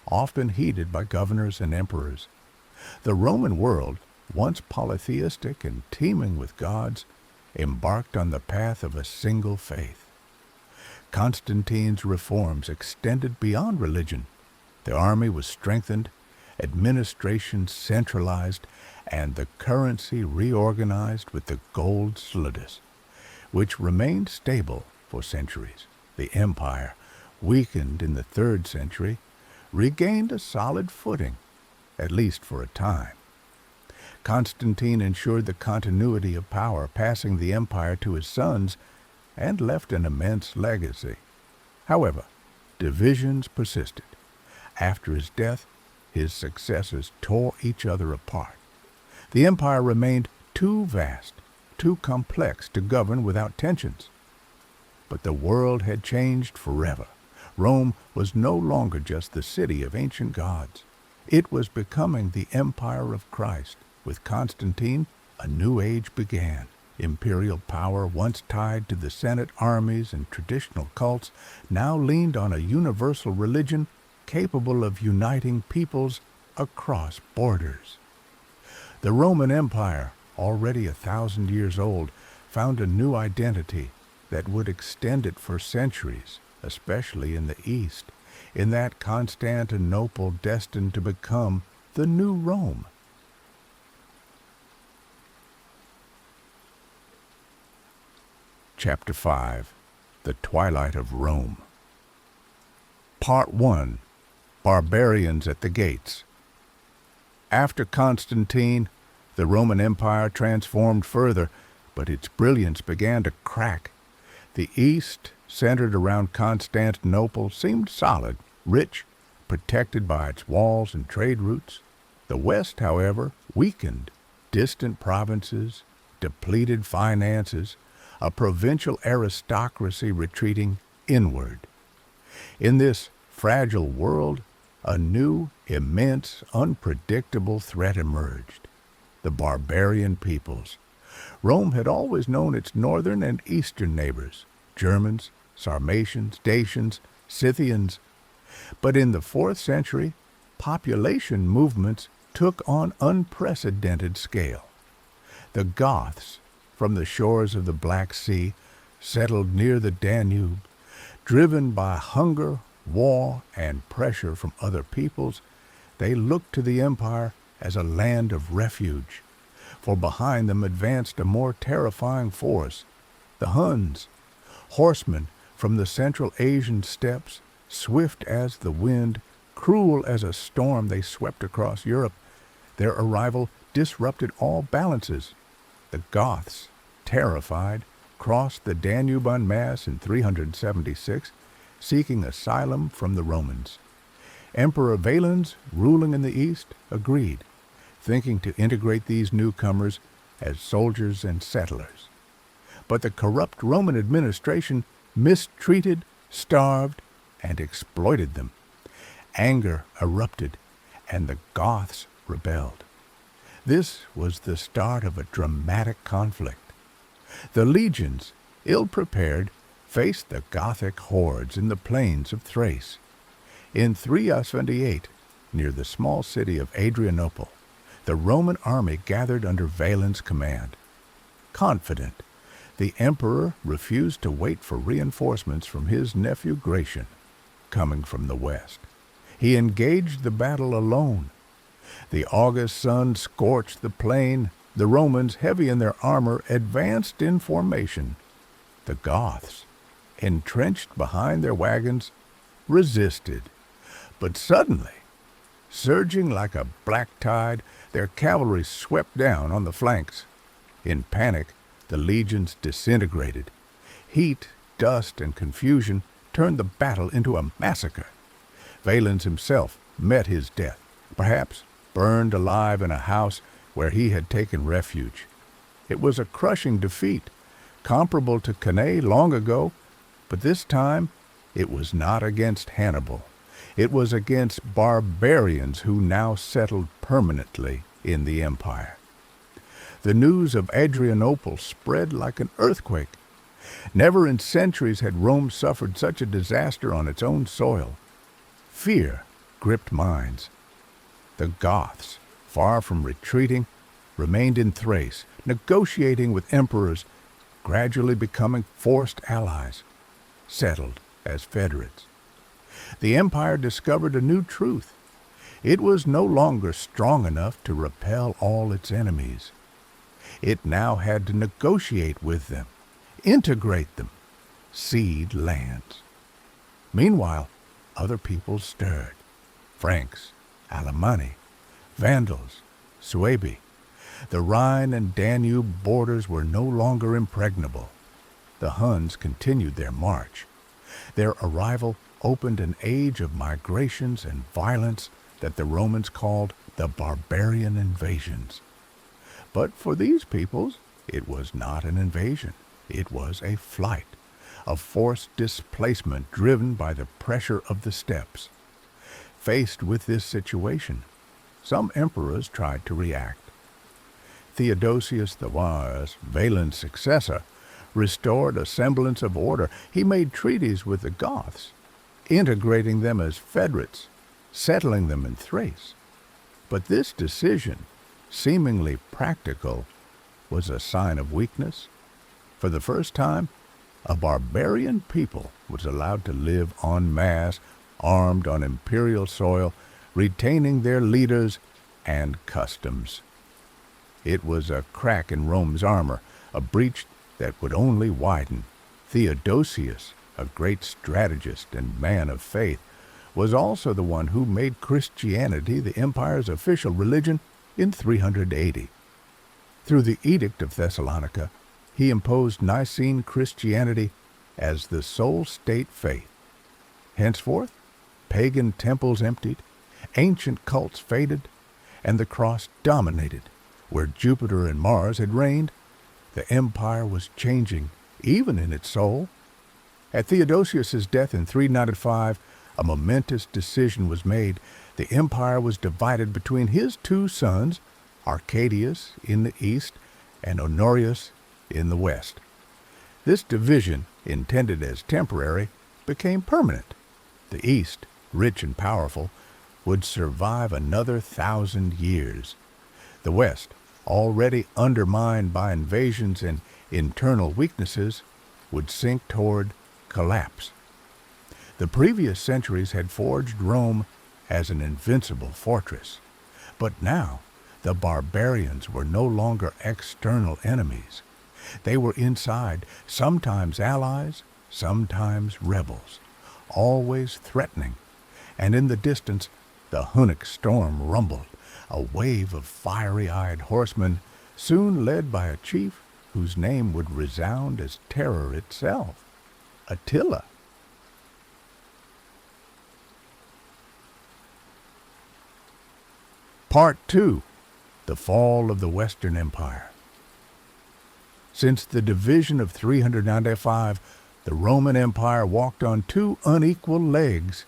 often heeded by governors and emperors. The Roman world, once polytheistic and teeming with gods, embarked on the path of a single faith. Constantine's reforms extended beyond religion. The army was strengthened, administration centralized, and the currency reorganized with the gold slidus, which remained stable for centuries. The empire, weakened in the 3rd century, regained a solid footing, at least for a time. Constantine ensured the continuity of power, passing the empire to his sons, and left an immense legacy. However, divisions persisted. After his death, his successors tore each other apart. The empire remained too vast, too complex to govern without tensions. But the world had changed forever. Rome was no longer just the city of ancient gods. It was becoming the empire of Christ. With Constantine, a new age began. Imperial power, once tied to the Senate, armies, and traditional cults, now leaned on a universal religion capable of uniting peoples across borders. The Roman Empire, already 1,000 years old, found a new identity that would extend it for centuries, especially in the East, in that Constantinople destined to become the new Rome. Chapter 5. The Twilight of Rome. Part 1. Barbarians at the Gates. After Constantine, the Roman Empire transformed further, but its brilliance began to crack. The East, centered around Constantinople, seemed solid, rich, protected by its walls and trade routes. The West, however, weakened. Distant provinces, depleted finances, a provincial aristocracy retreating inward. In this fragile world, a new, immense, unpredictable threat emerged: the barbarian peoples. Rome had always known its northern and eastern neighbors, Germans, Sarmatians, Dacians, Scythians. But in the 4th century, population movements took on unprecedented scale. The Goths, from the shores of the Black Sea, settled near the Danube, driven by hunger, war and pressure from other peoples, they looked to the empire as a land of refuge, for behind them advanced a more terrifying force, the Huns, horsemen from the Central Asian steppes, swift as the wind, cruel as a storm. They swept across Europe. Their arrival disrupted all balances. The Goths, terrified, crossed the Danube en masse in 376, seeking asylum from the Romans. Emperor Valens, ruling in the east, agreed, thinking to integrate these newcomers as soldiers and settlers. But the corrupt Roman administration mistreated, starved, and exploited them. Anger erupted, and the Goths rebelled. This was the start of a dramatic conflict. The legions, ill-prepared, faced the Gothic hordes in the plains of Thrace. In 378, near the small city of Adrianople, the Roman army gathered under Valens' command. Confident, the emperor refused to wait for reinforcements from his nephew Gratian, coming from the west. He engaged the battle alone. The August sun scorched the plain. The Romans, heavy in their armor, advanced in formation. The Goths, entrenched behind their wagons, resisted. But suddenly, surging like a black tide, their cavalry swept down on the flanks. In panic, the legions disintegrated. Heat, dust, and confusion turned the battle into a massacre. Valens himself met his death, perhaps burned alive in a house where he had taken refuge. It was a crushing defeat, comparable to Cannae long ago, but this time it was not against Hannibal. It was against barbarians who now settled permanently in the empire. The news of Adrianople spread like an earthquake. Never in centuries had Rome suffered such a disaster on its own soil. Fear gripped minds. The Goths, far from retreating, remained in Thrace, negotiating with emperors, gradually becoming forced allies, settled as federates. The empire discovered a new truth. It was no longer strong enough to repel all its enemies. It now had to negotiate with them, integrate them, cede lands. Meanwhile, other peoples stirred. Franks, Alemanni, Vandals, Suebi. The Rhine and Danube borders were no longer impregnable. The Huns continued their march. Their arrival opened an age of migrations and violence that the Romans called the barbarian invasions. But for these peoples, it was not an invasion. It was a flight, a forced displacement driven by the pressure of the steppes. Faced with this situation, some emperors tried to react. Theodosius the Wise, Valens' successor, restored a semblance of order. He made treaties with the Goths, integrating them as federates, settling them in Thrace. But this decision, seemingly practical, was a sign of weakness. For the first time, a barbarian people was allowed to live en masse, armed on imperial soil, retaining their leaders and customs. It was a crack in Rome's armor, a breach that would only widen. Theodosius, a great strategist and man of faith, was also the one who made Christianity the empire's official religion in 380. Through the Edict of Thessalonica, he imposed Nicene Christianity as the sole state faith. Henceforth, pagan temples emptied, ancient cults faded, and the cross dominated. Where Jupiter and Mars had reigned, the empire was changing, even in its soul. At Theodosius's death in 395, a momentous decision was made. The empire was divided between his two sons, Arcadius in the east and Honorius in the west. This division, intended as temporary, became permanent. The east, rich and powerful, would survive another 1,000 years. The west, already undermined by invasions and internal weaknesses, would sink toward collapse. The previous centuries had forged Rome as an invincible fortress. But now, the barbarians were no longer external enemies. They were inside, sometimes allies, sometimes rebels, always threatening. And in the distance, the Hunnic storm rumbled, a wave of fiery-eyed horsemen, soon led by a chief whose name would resound as terror itself, Attila. Part 2. The Fall of the Western Empire. Since the division of 395, the Roman Empire walked on two unequal legs.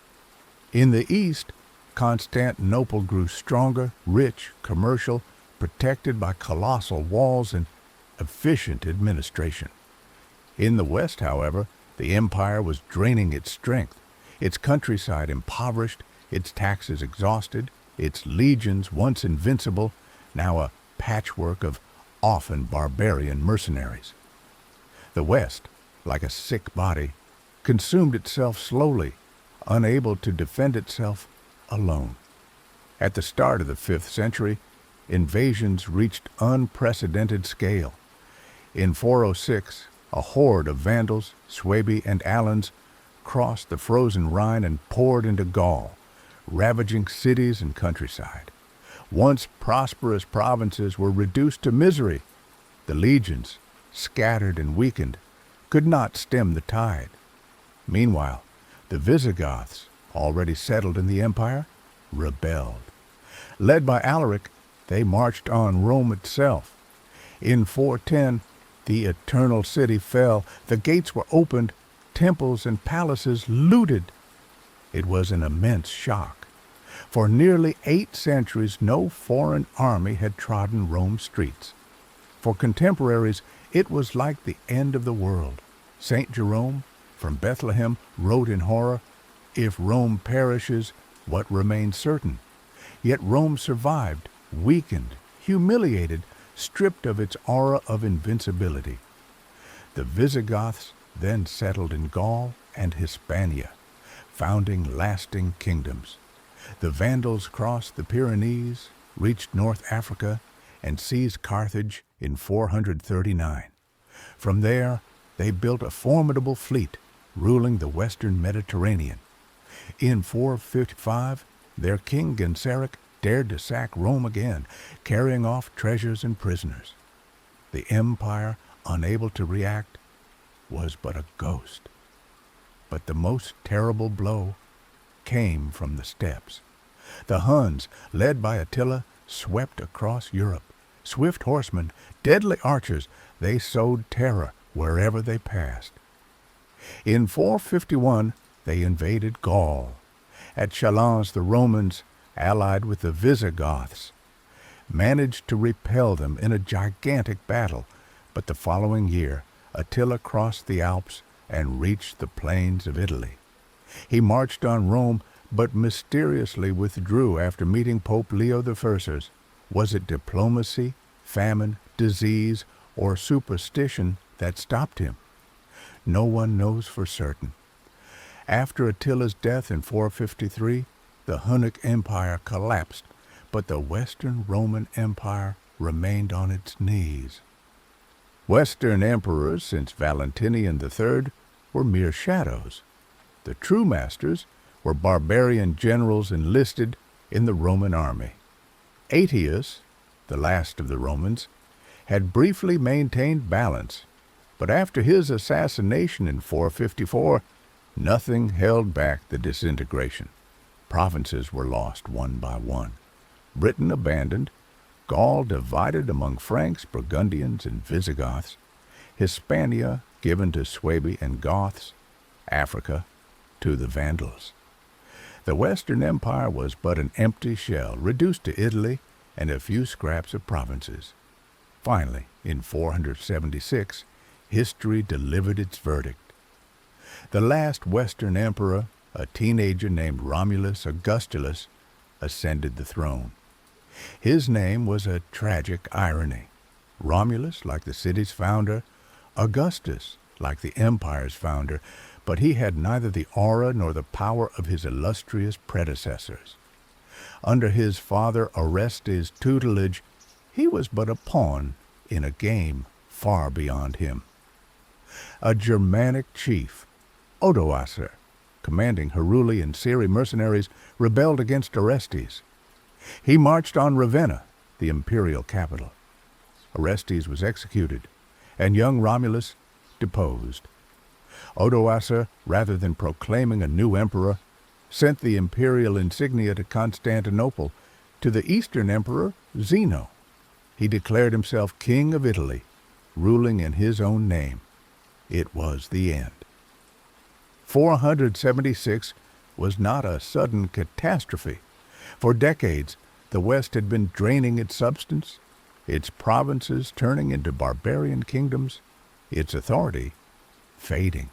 In the east, Constantinople grew stronger, rich, commercial, protected by colossal walls and efficient administration. In the west, however, the empire was draining its strength, its countryside impoverished, its taxes exhausted, its legions once invincible, now a patchwork of often barbarian mercenaries. The West, like a sick body, consumed itself slowly, unable to defend itself alone. At the start of the 5th century, invasions reached unprecedented scale. In 406, a horde of Vandals, Suebi, and Alans crossed the frozen Rhine and poured into Gaul, ravaging cities and countryside. Once prosperous provinces were reduced to misery. The legions, scattered and weakened, could not stem the tide. Meanwhile, the Visigoths, already settled in the empire, rebelled. Led by Alaric, they marched on Rome itself. In 410, the eternal city fell, the gates were opened, temples and palaces looted. It was an immense shock. For nearly 8 centuries, no foreign army had trodden Rome's streets. For contemporaries, it was like the end of the world. St. Jerome, from Bethlehem, wrote in horror, "If Rome perishes, what remains certain?" Yet Rome survived, weakened, humiliated, stripped of its aura of invincibility. The Visigoths then settled in Gaul and Hispania, founding lasting kingdoms. The Vandals crossed the Pyrenees, reached North Africa, and seized Carthage in 439. From there, they built a formidable fleet, ruling the western Mediterranean. In 455, their king Genseric dared to sack Rome again, carrying off treasures and prisoners. The empire, unable to react, was but a ghost. But the most terrible blow came from the steppes. The Huns, led by Attila, swept across Europe. Swift horsemen, deadly archers, they sowed terror wherever they passed. In 451, they invaded Gaul. At Chalons, the Romans, allied with the Visigoths, managed to repel them in a gigantic battle, but the following year, Attila crossed the Alps and reached the plains of Italy. He marched on Rome, but mysteriously withdrew after meeting Pope Leo I. Was it diplomacy, famine, disease, or superstition that stopped him? No one knows for certain. After Attila's death in 453, the Hunnic Empire collapsed, but the Western Roman Empire remained on its knees. Western emperors since Valentinian III were mere shadows. The true masters were barbarian generals enlisted in the Roman army. Aetius, the last of the Romans, had briefly maintained balance, but after his assassination in 454, nothing held back the disintegration. Provinces were lost one by one. Britain abandoned, Gaul divided among Franks, Burgundians, and Visigoths, Hispania given to Suebi and Goths, Africa to the Vandals. The Western Empire was but an empty shell, reduced to Italy and a few scraps of provinces. Finally, in 476, history delivered its verdict. The last Western emperor, a teenager named Romulus Augustulus, ascended the throne. His name was a tragic irony. Romulus, like the city's founder, Augustus, like the empire's founder, but he had neither the aura nor the power of his illustrious predecessors. Under his father Orestes' tutelage, he was but a pawn in a game far beyond him. A Germanic chief, Odoacer, commanding Heruli and Syri mercenaries, rebelled against Orestes. He marched on Ravenna, the imperial capital. Orestes was executed, and young Romulus deposed. Odoacer, rather than proclaiming a new emperor, sent the imperial insignia to Constantinople to the Eastern emperor Zeno. He declared himself king of Italy, ruling in his own name. It was the end. 476 was not a sudden catastrophe. For decades, the West had been draining its substance, its provinces turning into barbarian kingdoms, its authority fading.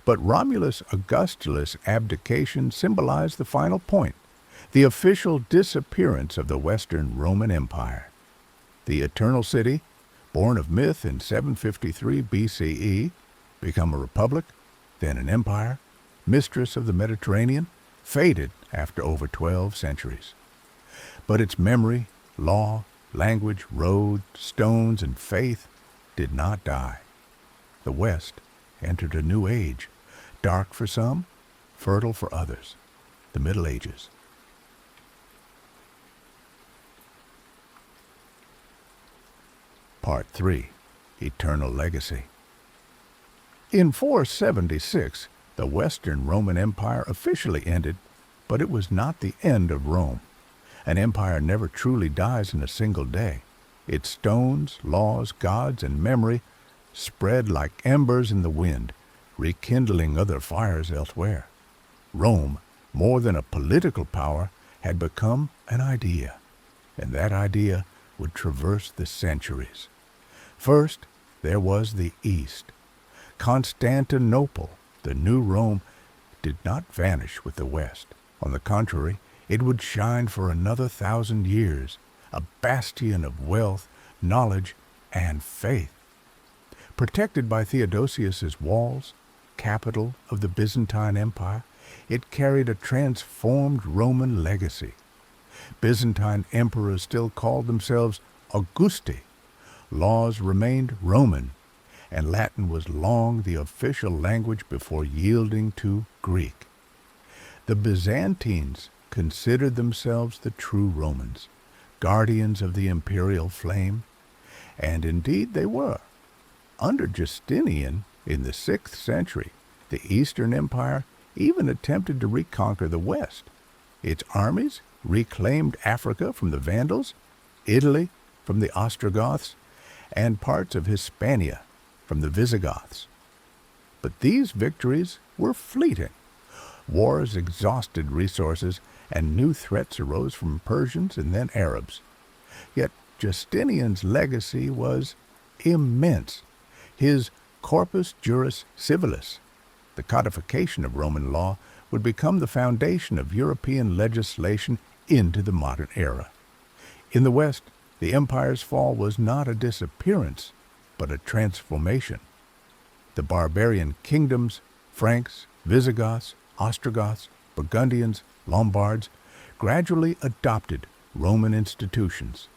But Romulus Augustulus' abdication symbolized the final point, the official disappearance of the Western Roman Empire. The Eternal City, born of myth in 753 BCE, become a republic, then an empire, mistress of the Mediterranean, faded after over 12 centuries. But its memory, law, language, road, stones, and faith did not die. The West entered a new age, dark for some, fertile for others, the Middle Ages. Part 3. Eternal Legacy. In 476, the Western Roman Empire officially ended, but it was not the end of Rome. An empire never truly dies in a single day. Its stones, laws, gods, and memory spread like embers in the wind, rekindling other fires elsewhere. Rome, more than a political power, had become an idea, and that idea would traverse the centuries. First, there was the East. Constantinople, the new Rome, did not vanish with the West. On the contrary, it would shine for another 1,000 years, a bastion of wealth, knowledge, and faith. Protected by Theodosius's walls, capital of the Byzantine Empire, it carried a transformed Roman legacy. Byzantine emperors still called themselves Augusti. Laws remained Roman, and Latin was long the official language before yielding to Greek. The Byzantines considered themselves the true Romans, guardians of the imperial flame, and indeed they were. Under Justinian, in the 6th century, the Eastern Empire even attempted to reconquer the West. Its armies reclaimed Africa from the Vandals, Italy from the Ostrogoths, and parts of Hispania from the Visigoths. But these victories were fleeting. Wars exhausted resources, and new threats arose from Persians and then Arabs. Yet Justinian's legacy was immense. His Corpus Juris Civilis, the codification of Roman law, would become the foundation of European legislation into the modern era. In the West, the empire's fall was not a disappearance, but a transformation. The barbarian kingdoms, Franks, Visigoths, Ostrogoths, Burgundians, Lombards, gradually adopted Roman institutions.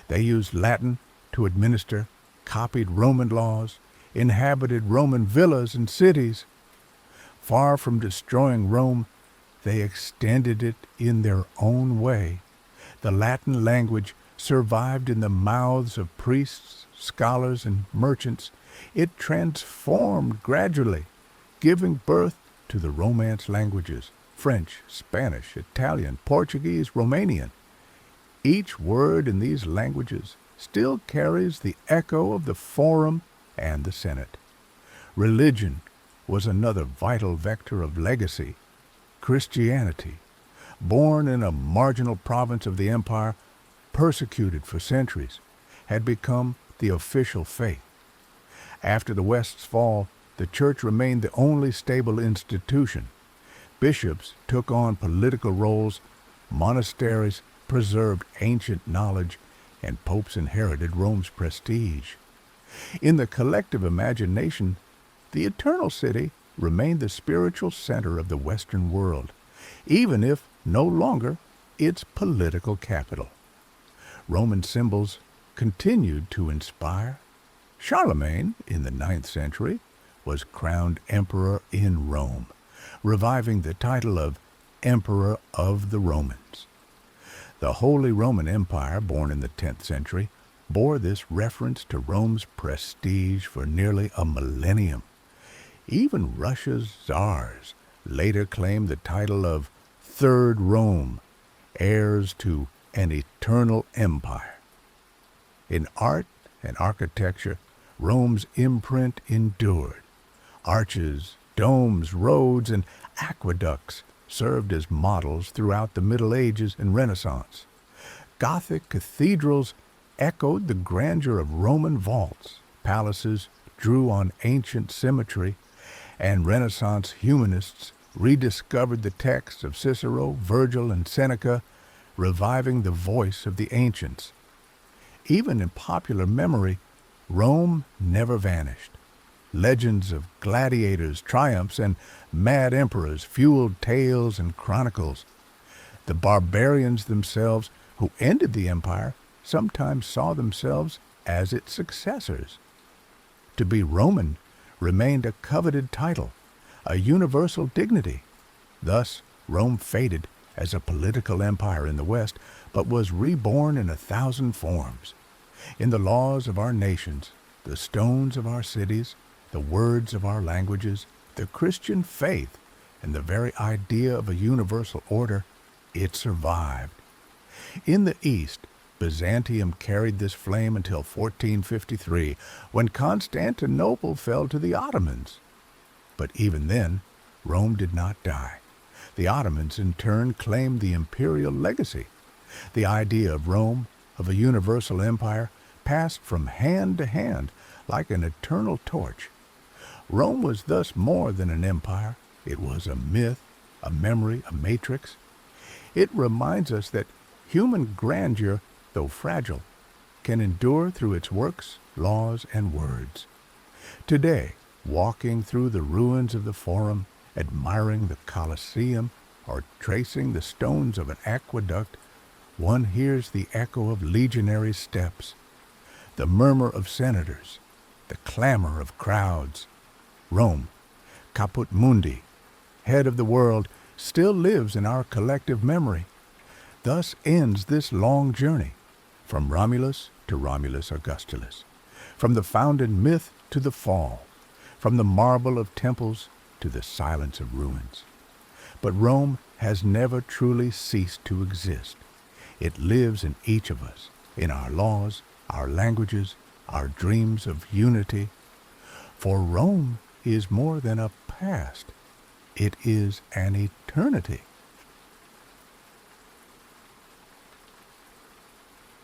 They used Latin to administer, copied Roman laws, inhabited Roman villas and cities. Far from destroying Rome, they extended it in their own way. The Latin language survived in the mouths of priests, scholars, and merchants. It transformed gradually, giving birth to the Romance languages, French, Spanish, Italian, Portuguese, Romanian. Each word in these languages still carries the echo of the Forum and the Senate. Religion was another vital vector of legacy. Christianity, born in a marginal province of the empire, persecuted for centuries, had become the official faith. After the West's fall, the Church remained the only stable institution. Bishops took on political roles, monasteries preserved ancient knowledge, and popes inherited Rome's prestige. In the collective imagination, the Eternal City remained the spiritual center of the Western world, even if no longer its political capital. Roman symbols continued to inspire. Charlemagne, in the 9th century, was crowned emperor in Rome, reviving the title of Emperor of the Romans. The Holy Roman Empire, born in the 10th century, bore this reference to Rome's prestige for nearly a millennium. Even Russia's czars later claimed the title of Third Rome, heirs to an eternal empire. In art and architecture, Rome's imprint endured. Arches, domes, roads, and aqueducts served as models throughout the Middle Ages and Renaissance. Gothic cathedrals echoed the grandeur of Roman vaults, palaces drew on ancient symmetry, and Renaissance humanists rediscovered the texts of Cicero, Virgil, and Seneca, reviving the voice of the ancients. Even in popular memory, Rome never vanished. Legends of gladiators, triumphs, and mad emperors fueled tales and chronicles. The barbarians themselves, who ended the empire, sometimes saw themselves as its successors. To be Roman remained a coveted title, a universal dignity. Thus, Rome faded as a political empire in the West, but was reborn in 1,000 forms. In the laws of our nations, the stones of our cities, the words of our languages, the Christian faith, and the very idea of a universal order, it survived. In the East, Byzantium carried this flame until 1453, when Constantinople fell to the Ottomans. But even then, Rome did not die. The Ottomans, in turn, claimed the imperial legacy. The idea of Rome, of a universal empire, passed from hand to hand like an eternal torch. Rome was thus more than an empire. It was a myth, a memory, a matrix. It reminds us that human grandeur, though fragile, can endure through its works, laws, and words. Today, walking through the ruins of the Forum, admiring the Colosseum, or tracing the stones of an aqueduct, one hears the echo of legionary steps, the murmur of senators, the clamor of crowds. Rome, caput mundi, head of the world, still lives in our collective memory. Thus ends this long journey, from Romulus to Romulus Augustulus, from the founded myth to the fall, from the marble of temples to the silence of ruins. But Rome has never truly ceased to exist. It lives in each of us, in our laws, our languages, our dreams of unity. For Rome is more than a past. It is an eternity.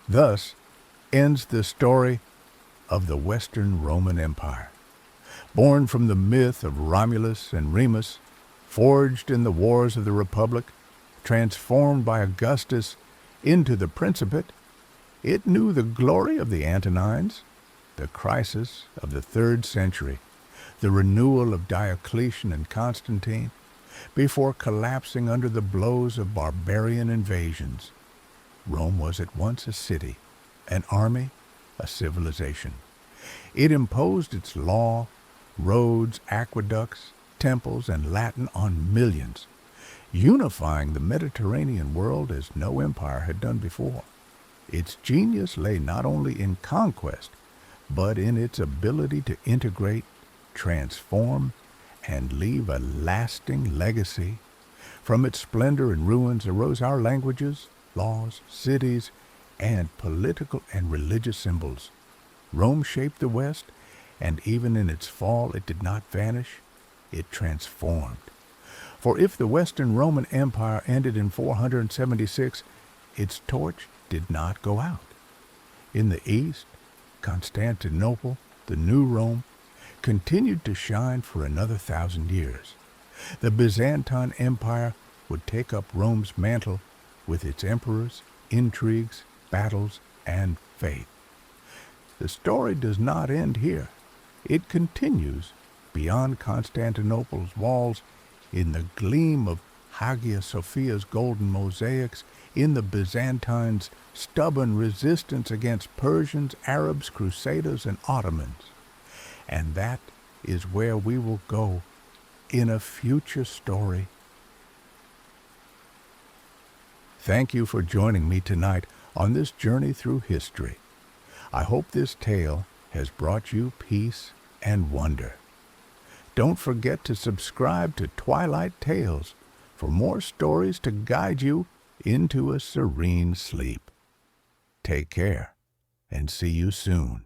Thus ends the story of the Western Roman Empire. Born from the myth of Romulus and Remus, forged in the wars of the Republic, transformed by Augustus into the Principate, it knew the glory of the Antonines, the crisis of the 3rd century, the renewal of Diocletian and Constantine, before collapsing under the blows of barbarian invasions. Rome was at once a city, an army, a civilization. It imposed its law, roads, aqueducts, temples, and Latin on millions, unifying the Mediterranean world as no empire had done before. Its genius lay not only in conquest, but in its ability to integrate, transform, and leave a lasting legacy. From its splendor and ruins arose our languages, laws, cities, and political and religious symbols. Rome shaped the West, and even in its fall it did not vanish, it transformed. For if the Western Roman Empire ended in 476, its torch did not go out. In the East, Constantinople, the new Rome, continued to shine for another 1,000 years. The Byzantine Empire would take up Rome's mantle with its emperors, intrigues, battles, and faith. The story does not end here. It continues beyond Constantinople's walls, in the gleam of Hagia Sophia's golden mosaics, in the Byzantines' stubborn resistance against Persians, Arabs, Crusaders, and Ottomans. And that is where we will go in a future story. Thank you for joining me tonight on this journey through history. I hope this tale has brought you peace and wonder. Don't forget to subscribe to Twilight Tales for more stories to guide you into a serene sleep. Take care and see you soon.